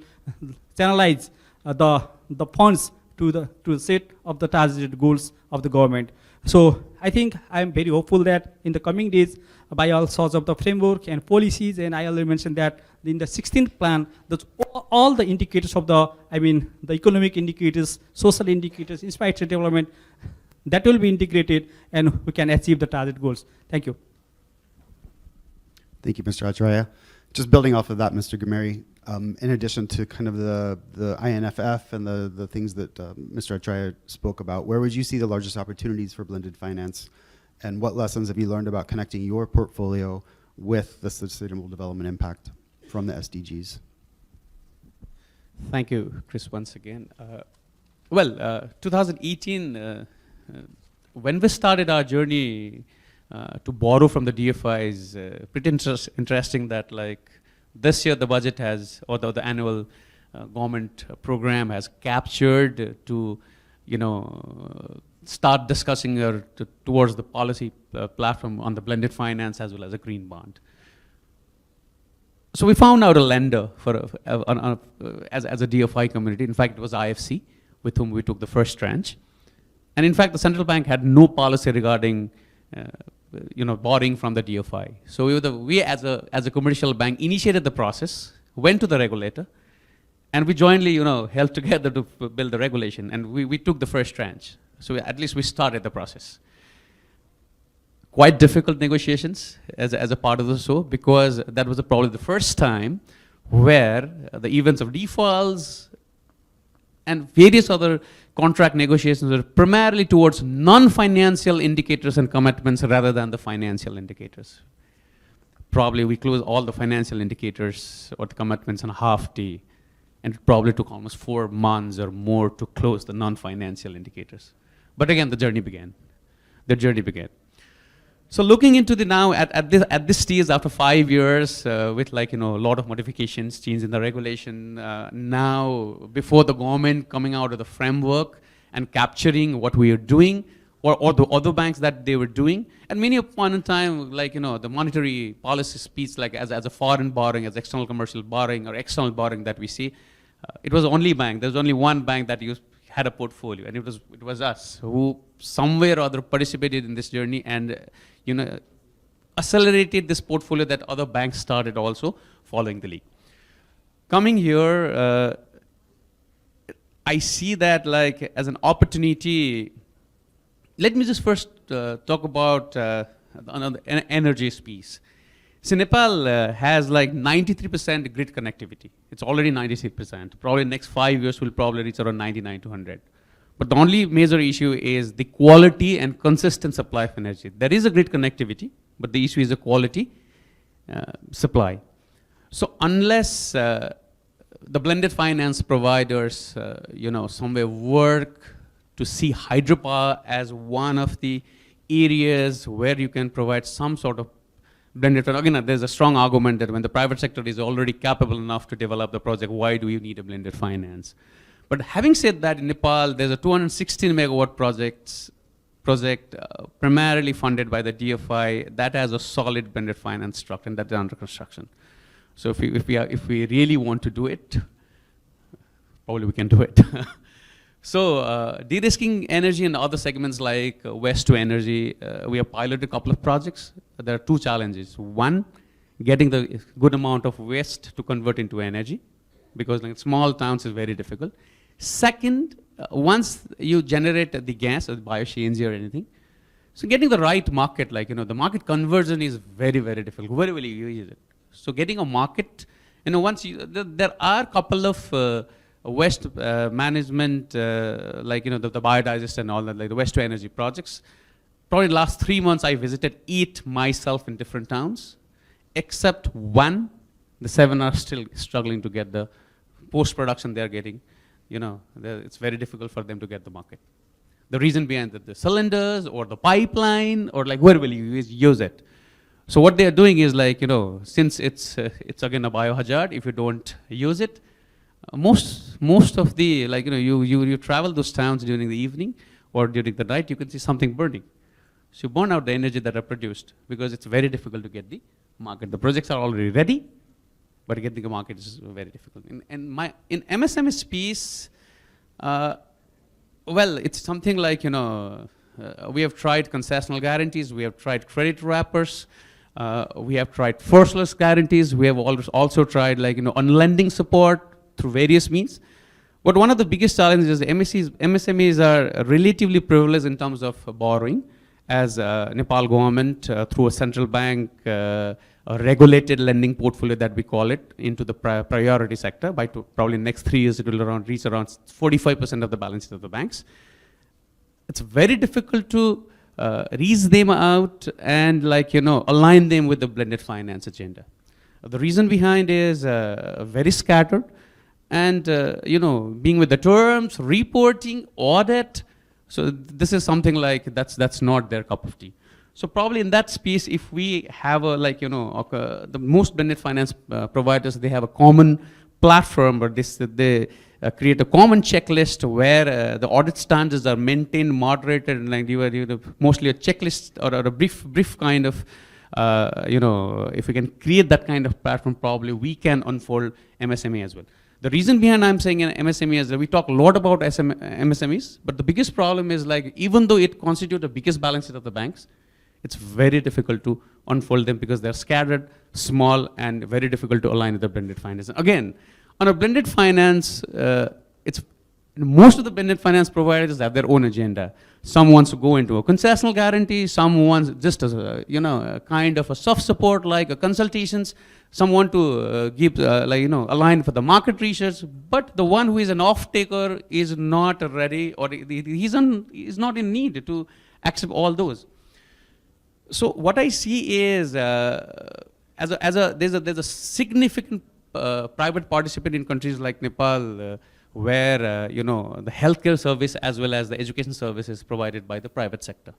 channelize the funds to the set of the targeted goals of the government. So I think I am very hopeful that in the coming days, by all sorts of the framework and policies, and I already mentioned that in the 16th plan, that all the indicators of the economic indicators, social indicators, infrastructure development, that will be integrated, and we can achieve the target goals. Thank you. Thank you, Mr. Acharya. Just building off of that, Mr. Gameri, in addition to kind of the INFF and the things that Mr. Acharya spoke about, where would you see the largest opportunities for blended finance? And what lessons have you learned about connecting your portfolio with the sustainable development impact from the SDGs? Thank you, Chris, once again. 2018, when we started our journey to borrow from the DFIs, pretty interesting that like this year the budget has, or the annual government program has captured to, start discussing towards the policy platform on the blended finance as well as a green bond. So we found out a lender for as a DFI community. In fact, it was IFC with whom we took the first tranche. And in fact, the central bank had no policy regarding borrowing from the DFI. So we as a commercial bank initiated the process, went to the regulator, and we jointly held together to build the regulation, and we took the first tranche. So at least we started the process. Quite difficult negotiations as a part of the show, because that was probably the first time where the events of defaults and various other contract negotiations were primarily towards non-financial indicators and commitments rather than the financial indicators. Probably we closed all the financial indicators or the commitments on a half day, and it probably took almost 4 months or more to close the non-financial indicators. But again, the journey began. So looking into the now at this stage after 5 years with a lot of modifications, change in the regulation, now before the government coming out of the framework and capturing what we are doing, or the other banks that they were doing, and many a point in time, the monetary policy speaks as a foreign borrowing, as external commercial borrowing or external borrowing that we see. It was the only bank. There was only one bank that had a portfolio, and it was us who somewhere or other participated in this journey and accelerated this portfolio that other banks started also following the lead. Coming here, I see that as an opportunity. Let me just first talk about another energy piece. So Nepal has 93% grid connectivity. It's already 93%. Probably next 5 years will probably reach around 99 to 100. But the only major issue is the quality and consistent supply of energy. There is a grid connectivity, but the issue is the quality supply. So unless the blended finance providers, somewhere work to see hydropower as one of the areas where you can provide some sort of blended, again, there's a strong argument that when the private sector is already capable enough to develop the project, why do you need a blended finance? But having said that, in Nepal, there's a 216 megawatt project primarily funded by the DFI that has a solid blended finance structure, and that is under construction. So if we really want to do it, probably we can do it. So de-risking energy and other segments like waste to energy, we have piloted a couple of projects. There are two challenges. One, getting the good amount of waste to convert into energy, because like small towns is very difficult. Second, once you generate the gas or the bio-CNG or anything, so getting the right market, like, the market conversion is very, very difficult. Where will you use it? So getting a market, once you, there are a couple of waste management, like, the biodigest and all that, like the waste to energy projects. Probably last 3 months, I visited 8 myself in different towns, except one. The 7 are still struggling to get the post-production they're getting. It's very difficult for them to get the market. The reason behind that, the cylinders or the pipeline, or like, where will you use it? So what they're doing is like, since it's again a biohazard, if you don't use it, most of the, like, you travel those towns during the evening or during the night, you can see something burning. So you burn out the energy that are produced because it's very difficult to get the market. The projects are already ready, but getting the market is very difficult. In MSME space, well, it's something like, we have tried concessional guarantees, we have tried credit wrappers, we have tried forceless guarantees, we have also tried, like, unlending support through various means. But one of the biggest challenges is MSMEs are relatively privileged in terms of borrowing, as Nepal government through a central bank a regulated lending portfolio that we call it into the priority sector. By probably next 3 years, it will reach around 45% of the balance of the banks. It's very difficult to reach them out and, like, align them with the blended finance agenda. The reason behind is very scattered, and being with the terms, reporting, audit. So this is something like that's not their cup of tea. So probably in that space, if we have a, like, the most blended finance providers, they have a common platform, or they create a common checklist where the audit standards are maintained, moderated, and like mostly a checklist or a brief kind of, if we can create that kind of platform, probably we can unfold MSME as well. The reason behind I'm saying an MSME is that we talk a lot about MSMEs, but the biggest problem is, like, even though it constitutes the biggest balance sheet of the banks, it's very difficult to unfold them because they're scattered, small, and very difficult to align with the blended finance. Again, on a blended finance, most of the blended finance providers have their own agenda. Some wants to go into a concessional guarantee, some wants just as a kind of a soft support like a consultations. Some want to give align for the market research, but the one who is an off-taker is not ready, or is not in need to accept all those. So what I see is there's a significant private participant in countries like Nepal where the healthcare service as well as the education service is provided by the private sector.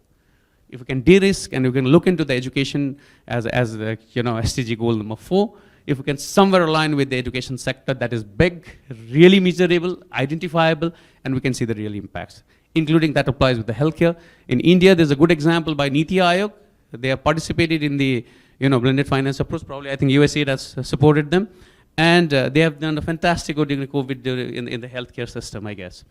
If we can de-risk and we can look into the education as the SDG goal number 4, if we can somewhere align with the education sector that is big, really measurable, identifiable, and we can see the real impacts, including that applies with the healthcare. In India, there's a good example by Niti Aayog. They have participated in the blended finance approach. Probably I think USAID has supported them. And they have done a fantastic work during COVID in the healthcare system, I guess.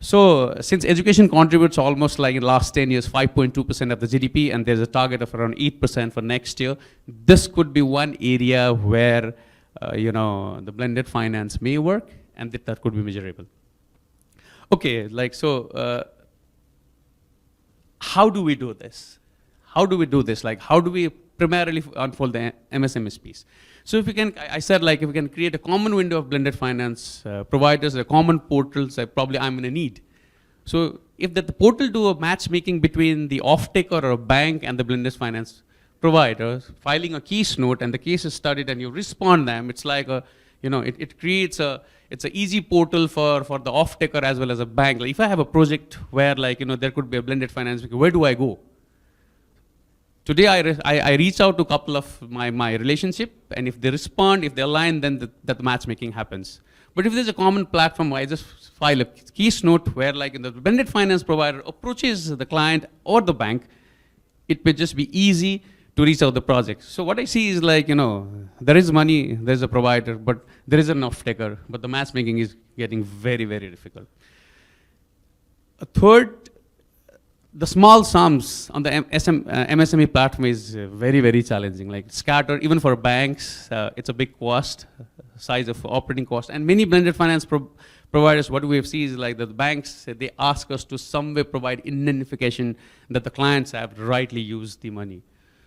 So since education contributes almost like in the last 10 years, 5.2% of the GDP, and there's a target of around 8% for next year, this could be one area where the blended finance may work, and that could be measurable. Okay, how do we do this? How do we do this? Like, how do we primarily unfold the MSME piece? So if we can, I said, like, if we can create a common window of blended finance providers, a common portals, probably I'm in a need. So if the portal do a matchmaking between the off-taker or a bank and the blended finance providers, filing a case note and the case is studied and you respond them, it's like it creates it's an easy portal for the off-taker as well as a bank. Like if I have a project where there could be a blended finance, where do I go Today, I reach out to a couple of my relationship, and if they respond, if they align, then that matchmaking happens. But if there's a common platform, I just file a case note where, like, the blended finance provider approaches the client or the bank, it may just be easy to reach out the project. So what I see is, like, there is money, there's a provider, but there is an off-taker, but the matchmaking is getting very, very difficult. A third, the small sums on the MSME platform is very, very challenging. Like scattered, even for banks, it's a big cost, size of operating cost. And many blended finance providers, what we have seen is like the banks, they ask us to some way provide identification that the clients have rightly used the money.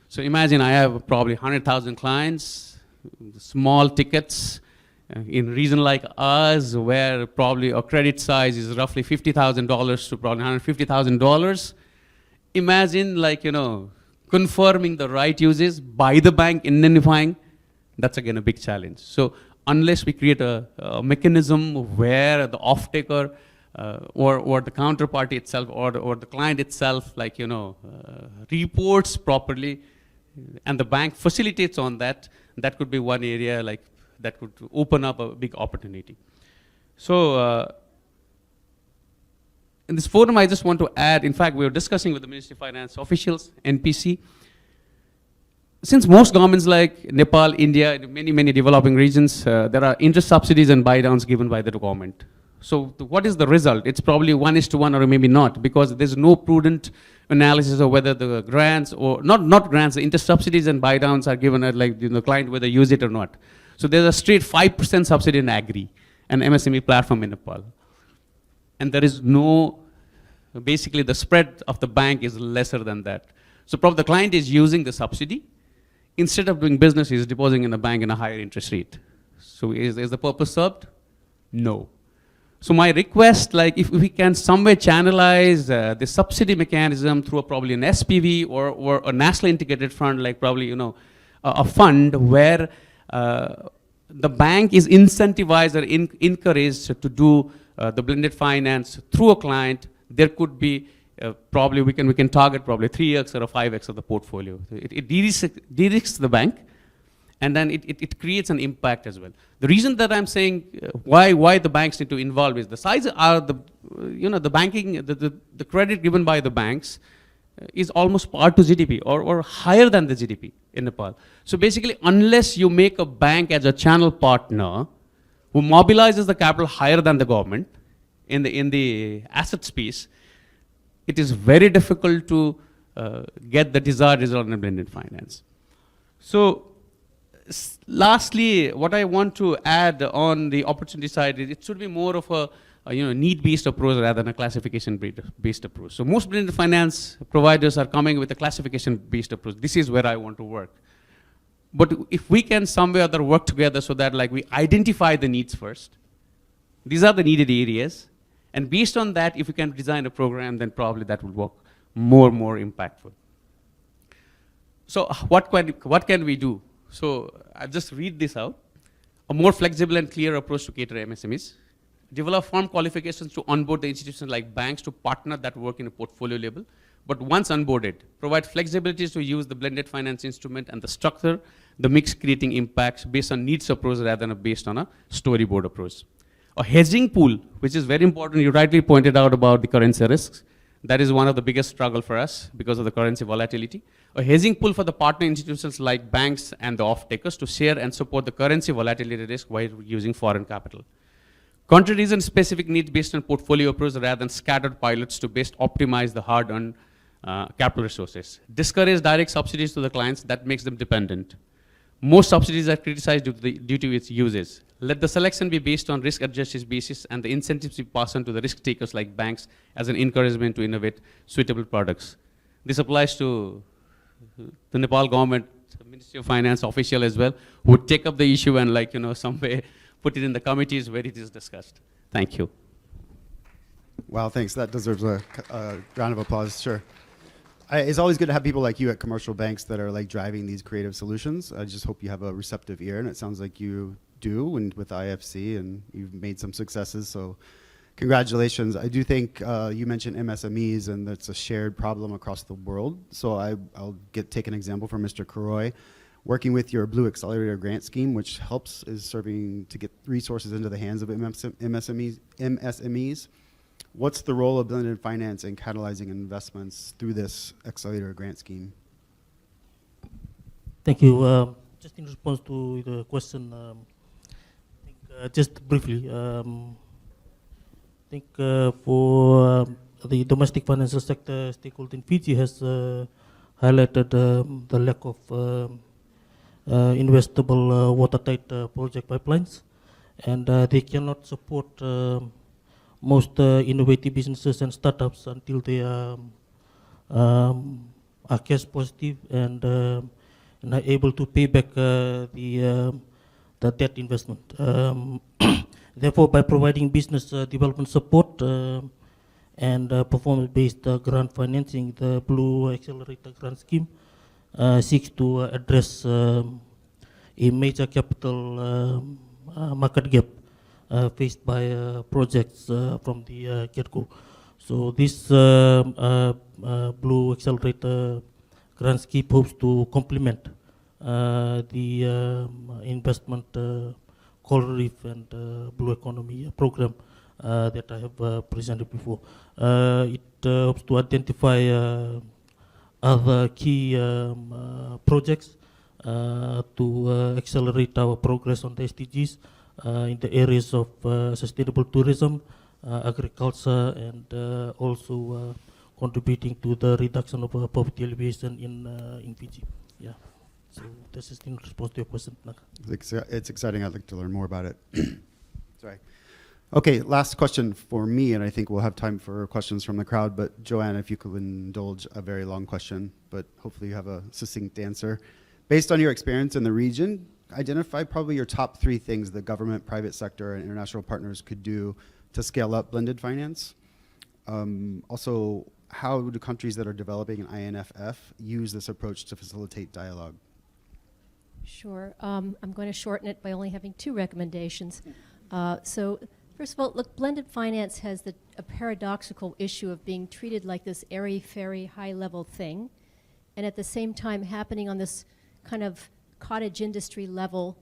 So imagine I have probably 100,000 clients, small tickets, in a region like us, where probably a credit size is roughly $50,000 to probably $150,000. Imagine, like, confirming the right uses by the bank, identifying, that's again a big challenge. So unless we create a mechanism where the off-taker or the counterparty itself or the client itself, like, reports properly, and the bank facilitates on that, that could be one area, like, that could open up a big opportunity. So in this forum, I just want to add, in fact, we were discussing with the Ministry of Finance officials, NPC. Since most governments like Nepal, India, and many developing regions, there are interest subsidies and buy-downs given by the government. So what is the result? It's probably 1:1 or maybe not, because there's no prudent analysis of whether the grants or not grants, the interest subsidies and buy-downs are given at, like, the client whether use it or not. So there's a straight 5% subsidy in agri and MSME platform in Nepal. And there is no, basically the spread of the bank is lesser than that. So probably the client is using the subsidy. Instead of doing business, he's depositing in the bank in a higher interest rate. So is the purpose served? No. So my request, like, if we can somewhere channelize the subsidy mechanism through probably an SPV or a national integrated fund, like probably, a fund where the bank is incentivized or encouraged to do the blended finance through a client, there could be probably we can target probably 3x or a 5x of the portfolio. It de-risks the bank, and then it creates an impact as well. The reason that I'm saying why the banks need to involve is the size are the banking, the credit given by the banks is almost par to GDP or higher than the GDP in Nepal. So basically, unless you make a bank as a channel partner who mobilizes the capital higher than the government in the asset space, it is very difficult to get the desired result in blended finance. So lastly, what I want to add on the opportunity side is it should be more of a need-based approach rather than a classification-based approach. So most blended finance providers are coming with a classification-based approach. This is where I want to work. But if we can some way or other work together so that, like, we identify the needs first, these are the needed areas, and based on that, if we can design a program, then probably that will work more impactful. So what can we do? So I'll just read this out. A more flexible and clear approach to cater MSMEs. Develop firm qualifications to onboard the institutions like banks to partner that work in a portfolio level. But once onboarded, provide flexibilities to use the blended finance instrument and the structure, the mix creating impacts based on needs approach rather than based on a storyboard approach. A hedging pool, which is very important. You rightly pointed out about the currency risks. That is one of the biggest struggle for us because of the currency volatility. A hedging pool for the partner institutions like banks and the off-takers to share and support the currency volatility risk while using foreign capital. Country-region specific needs based on portfolio approach rather than scattered pilots to best optimize the hard-earned capital resources. Discourage direct subsidies to the clients, that makes them dependent. Most subsidies are criticized due to its uses. Let the selection be based on risk-adjusted basis and the incentives be passed on to the risk takers like banks as an encouragement to innovate suitable products. This applies to the Nepal government, the Ministry of Finance official as well, who would take up the issue and, like, some way put it in the committees where it is discussed. Thank you. Wow, thanks. That deserves a round of applause, sure. It's always good to have people like you at commercial banks that are, like, driving these creative solutions. I just hope you have a receptive ear, and it sounds like you do, and with IFC, and you've made some successes, so Congratulations. I do think you mentioned MSMEs, and that's a shared problem across the world. So I'll take an example from Mr. Karoy. Working with your Blue Accelerator grant scheme, which is serving to get resources into the hands of MSMEs. What's the role of blended finance in catalyzing investments through this accelerator grant scheme? Thank you. Just in response to the question, I think, just briefly, I think for the domestic financial sector, stakeholder in Fiji has highlighted the lack of investable watertight project pipelines, and they cannot support most innovative businesses and startups until they are cash positive and are able to pay back the debt investment. Therefore, by providing business development support and performance-based grant financing, the Blue Accelerator Grant Scheme seeks to address a major capital market gap faced by projects from the get-go. So this Blue Accelerator Grant Scheme hopes to complement the investment coral reef and blue economy program that I have presented before. It hopes to identify other key projects to accelerate our progress on the SDGs in the areas of sustainable tourism, agriculture, and also contributing to the reduction of poverty alleviation in Fiji. Yeah. So this is in response to your question. It's exciting. I'd like to learn more about it. Sorry. Okay, last question for me, and I think we'll have time for questions from the crowd, but Joanne, if you could indulge a very long question, but hopefully you have a succinct answer. Based on your experience in the region, identify probably your top 3 things the government, private sector, and international partners could do to scale up blended finance. Also, how do countries that are developing an INFF use this approach to facilitate dialogue? Sure. I'm going to shorten it by only having 2 recommendations. So first of all, look, blended finance has a paradoxical issue of being treated like this airy-fairy high-level thing, and at the same time happening on this kind of cottage industry level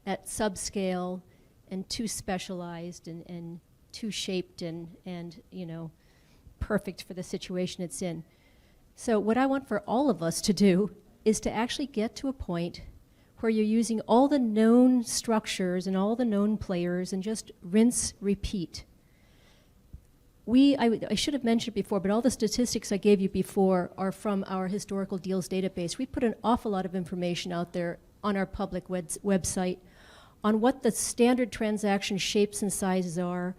at subscale and too specialized and too shaped and you know, perfect for the situation it's in. So what I want for all of us to do is to actually get to a point where you're using all the known structures and all the known players and just rinse, repeat. I should have mentioned before, but all the statistics I gave you before are from our historical deals database. We put an awful lot of information out there on our public website on what the standard transaction shapes and sizes are,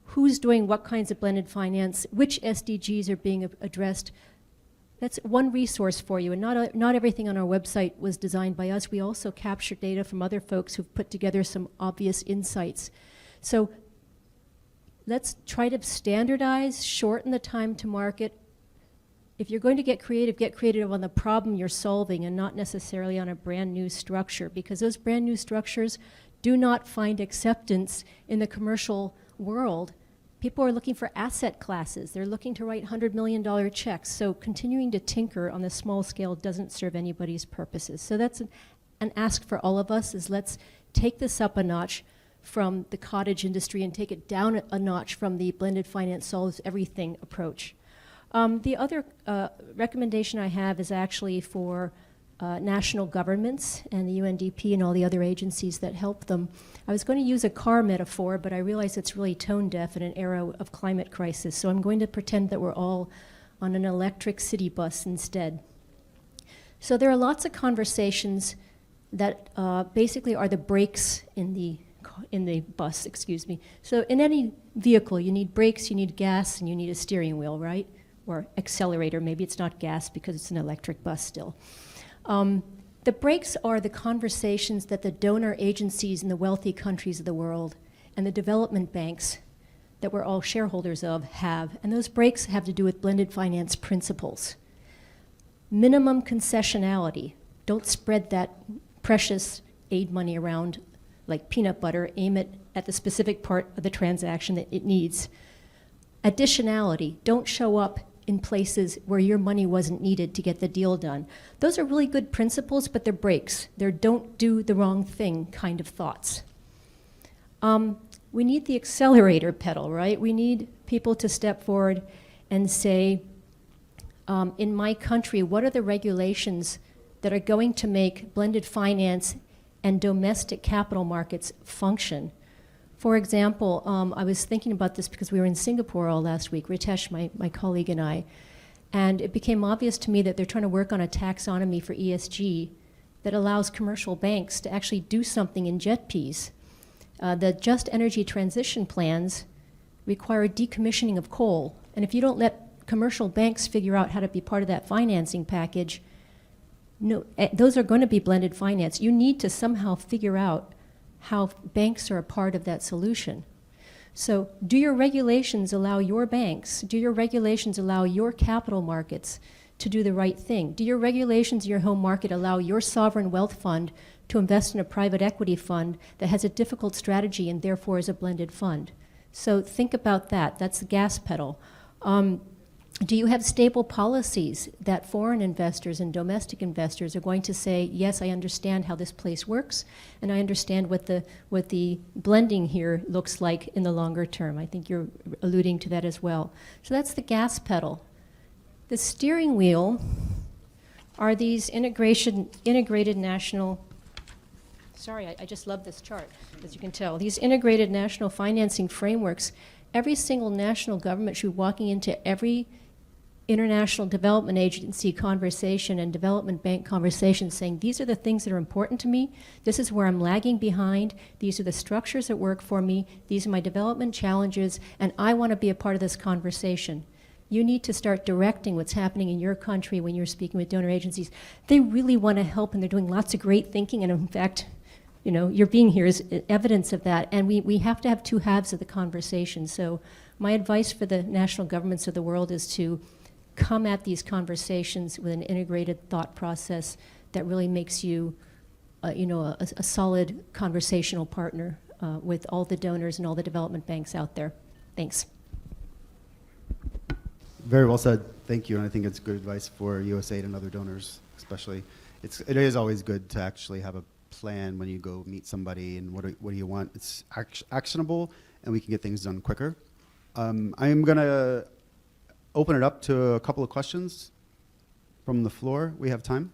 who's doing what kinds of blended finance, which SDGs are being addressed. That's one resource for you, and not everything on our website was designed by us. We also capture data from other folks who've put together some obvious insights. So let's try to standardize, shorten the time to market. If you're going to get creative on the problem you're solving and not necessarily on a brand new structure, because those brand new structures do not find acceptance in the commercial world. People are looking for asset classes. They're looking to write $100 million checks. So continuing to tinker on the small scale doesn't serve anybody's purposes. So that's an ask for all of us, is let's take this up a notch from the cottage industry and take it down a notch from the blended finance solves everything approach. The other recommendation I have is actually for national governments and the UNDP and all the other agencies that help them. I was going to use a car metaphor, but I realize it's really tone deaf in an era of climate crisis, so I'm going to pretend that we're all on an electric city bus instead. So there are lots of conversations that basically are the brakes in the bus, excuse me. So in any vehicle, you need brakes, you need gas, and you need a steering wheel, right? Or accelerator. Maybe it's not gas because it's an electric bus still. The brakes are the conversations that the donor agencies in the wealthy countries of the world and the development banks that we're all shareholders of have. And those brakes have to do with blended finance principles. Minimum concessionality. Don't spread that precious aid money around like peanut butter. Aim it at the specific part of the transaction that it needs. Additionality, don't show up in places where your money wasn't needed to get the deal done. Those are really good principles, but they're breaks. They're don't do the wrong thing kind of thoughts. We need the accelerator pedal, right? We need people to step forward and say, in my country, what are the regulations that are going to make blended finance and domestic capital markets function? For example, I was thinking about this because we were in Singapore all last week, Ritesh, my colleague, and I, and it became obvious to me that they're trying to work on a taxonomy for ESG that allows commercial banks to actually do something in JETPs. The just energy transition plans require decommissioning of coal, and if you don't let commercial banks figure out how to be part of that financing package, no, those are going to be blended finance. You need to somehow figure out how banks are a part of that solution. So do your regulations allow your banks, do your regulations allow your capital markets to do the right thing? Do your regulations in your home market allow your sovereign wealth fund to invest in a private equity fund that has a difficult strategy and therefore is a blended fund? So think about that. That's the gas pedal. Do you have stable policies that foreign investors and domestic investors are going to say, yes, I understand how this place works, and I understand what the blending here looks like in the longer term? I think you're alluding to that as well. So that's the gas pedal. The steering wheel are these integrated national, sorry, I just love this chart, as you can tell. These integrated national financing frameworks, every single national government should be walking into every international development agency conversation and development bank conversation saying, these are the things that are important to me, this is where I'm lagging behind, these are the structures that work for me, these are my development challenges, and I want to be a part of this conversation. You need to start directing what's happening in your country when you're speaking with donor agencies. They really want to help, and they're doing lots of great thinking, and in fact, you know, your being here is evidence of that, and we have to have two halves of the conversation. So my advice for the national governments of the world is to come at these conversations with an integrated thought process that really makes you, a solid conversational partner with all the donors and all the development banks out there. Thanks. Very well said. Thank you. And I think it's good advice for USAID and other donors, especially. It is always good to actually have a plan when you go meet somebody and what do you want. It's actionable, and we can get things done quicker. I'm going to open it up to a couple of questions from the floor. We have time?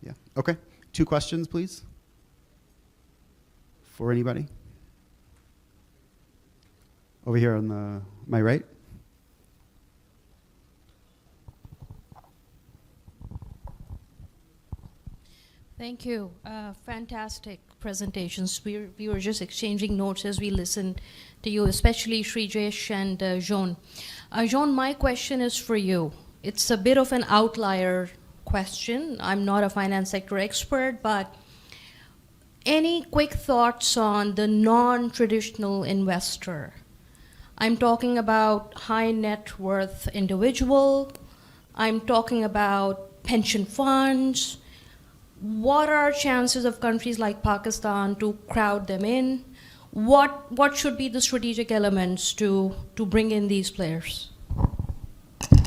Yeah. Okay. 2 questions, please. For anybody? Over here on my right. Thank you. Fantastic presentations. We were just exchanging notes as we listened to you, especially Srijesh and Jean. Jean, my question is for you. It's a bit of an outlier question. I'm not a finance sector expert, but any quick thoughts on the non-traditional investor? I'm talking about high net worth individual. I'm talking about pension funds. What are chances of countries like Pakistan to crowd them in? What should be the strategic elements to bring in these players?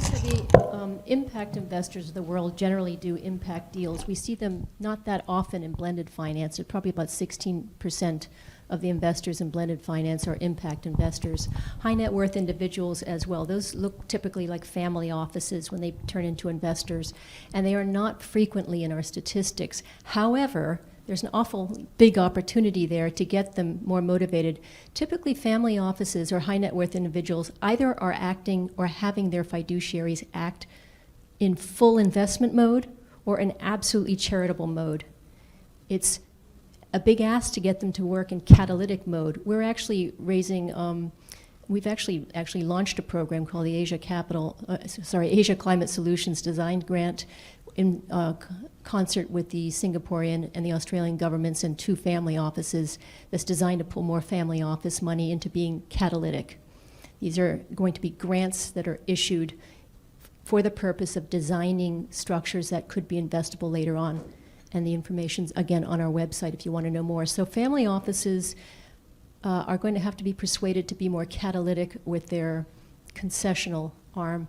So the impact investors of the world generally do impact deals. We see them not that often in blended finance. It's probably about 16% of the investors in blended finance are impact investors. High net worth individuals as well. Those look typically like family offices when they turn into investors, and they are not frequently in our statistics. However, there's an awful big opportunity there to get them more motivated. Typically, family offices or high net worth individuals either are acting or having their fiduciaries act in full investment mode or in absolutely charitable mode. It's a big ask to get them to work in catalytic mode. We're actually raising, we've actually launched a program called the Asia Climate Solutions Design Grant in concert with the Singaporean and the Australian governments and 2 family offices that's designed to pull more family office money into being catalytic. These are going to be grants that are issued for the purpose of designing structures that could be investable later on. And the information's, again, on our website if you want to know more. So family offices are going to have to be persuaded to be more catalytic with their concessional arm.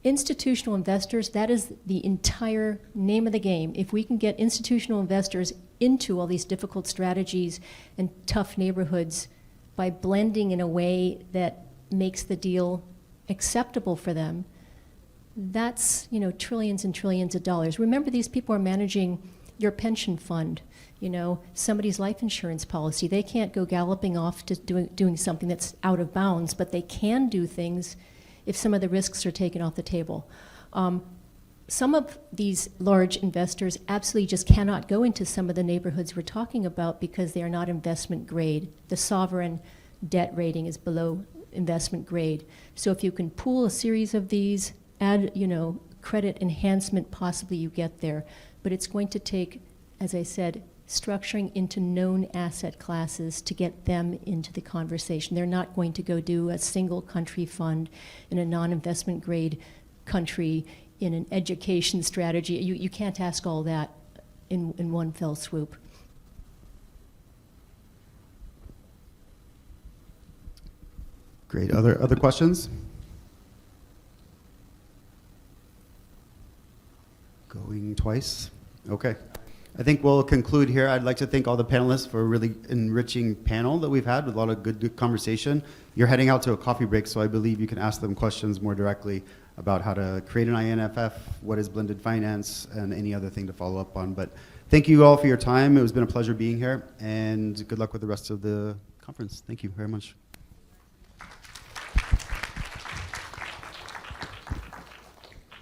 Institutional investors, that is the entire name of the game. If we can get institutional investors into all these difficult strategies and tough neighborhoods by blending in a way that makes the deal acceptable for them, that's, you know, trillions and trillions of dollars. Remember, these people are managing your pension fund, you know, somebody's life insurance policy. They can't go galloping off to doing something that's out of bounds, but they can do things if some of the risks are taken off the table. Some of these large investors absolutely just cannot go into some of the neighborhoods we're talking about because they are not investment grade. The sovereign debt rating is below investment grade. So if you can pool a series of these, add, you know, credit enhancement, possibly you get there. But it's going to take, as I said, structuring into known asset classes to get them into the conversation. They're not going to go do a single country fund in a non-investment grade country in an education strategy. You can't ask all that in one fell swoop. Great. Other questions? Going twice? Okay. I think we'll conclude here. I'd like to thank all the panelists for a really enriching panel that we've had with a lot of good conversation. You're heading out to a coffee break, so I believe you can ask them questions more directly about how to create an INFF, what is blended finance, and any other thing to follow up on. But thank you all for your time. It's been a pleasure being here, and good luck with the rest of the conference. Thank you very much.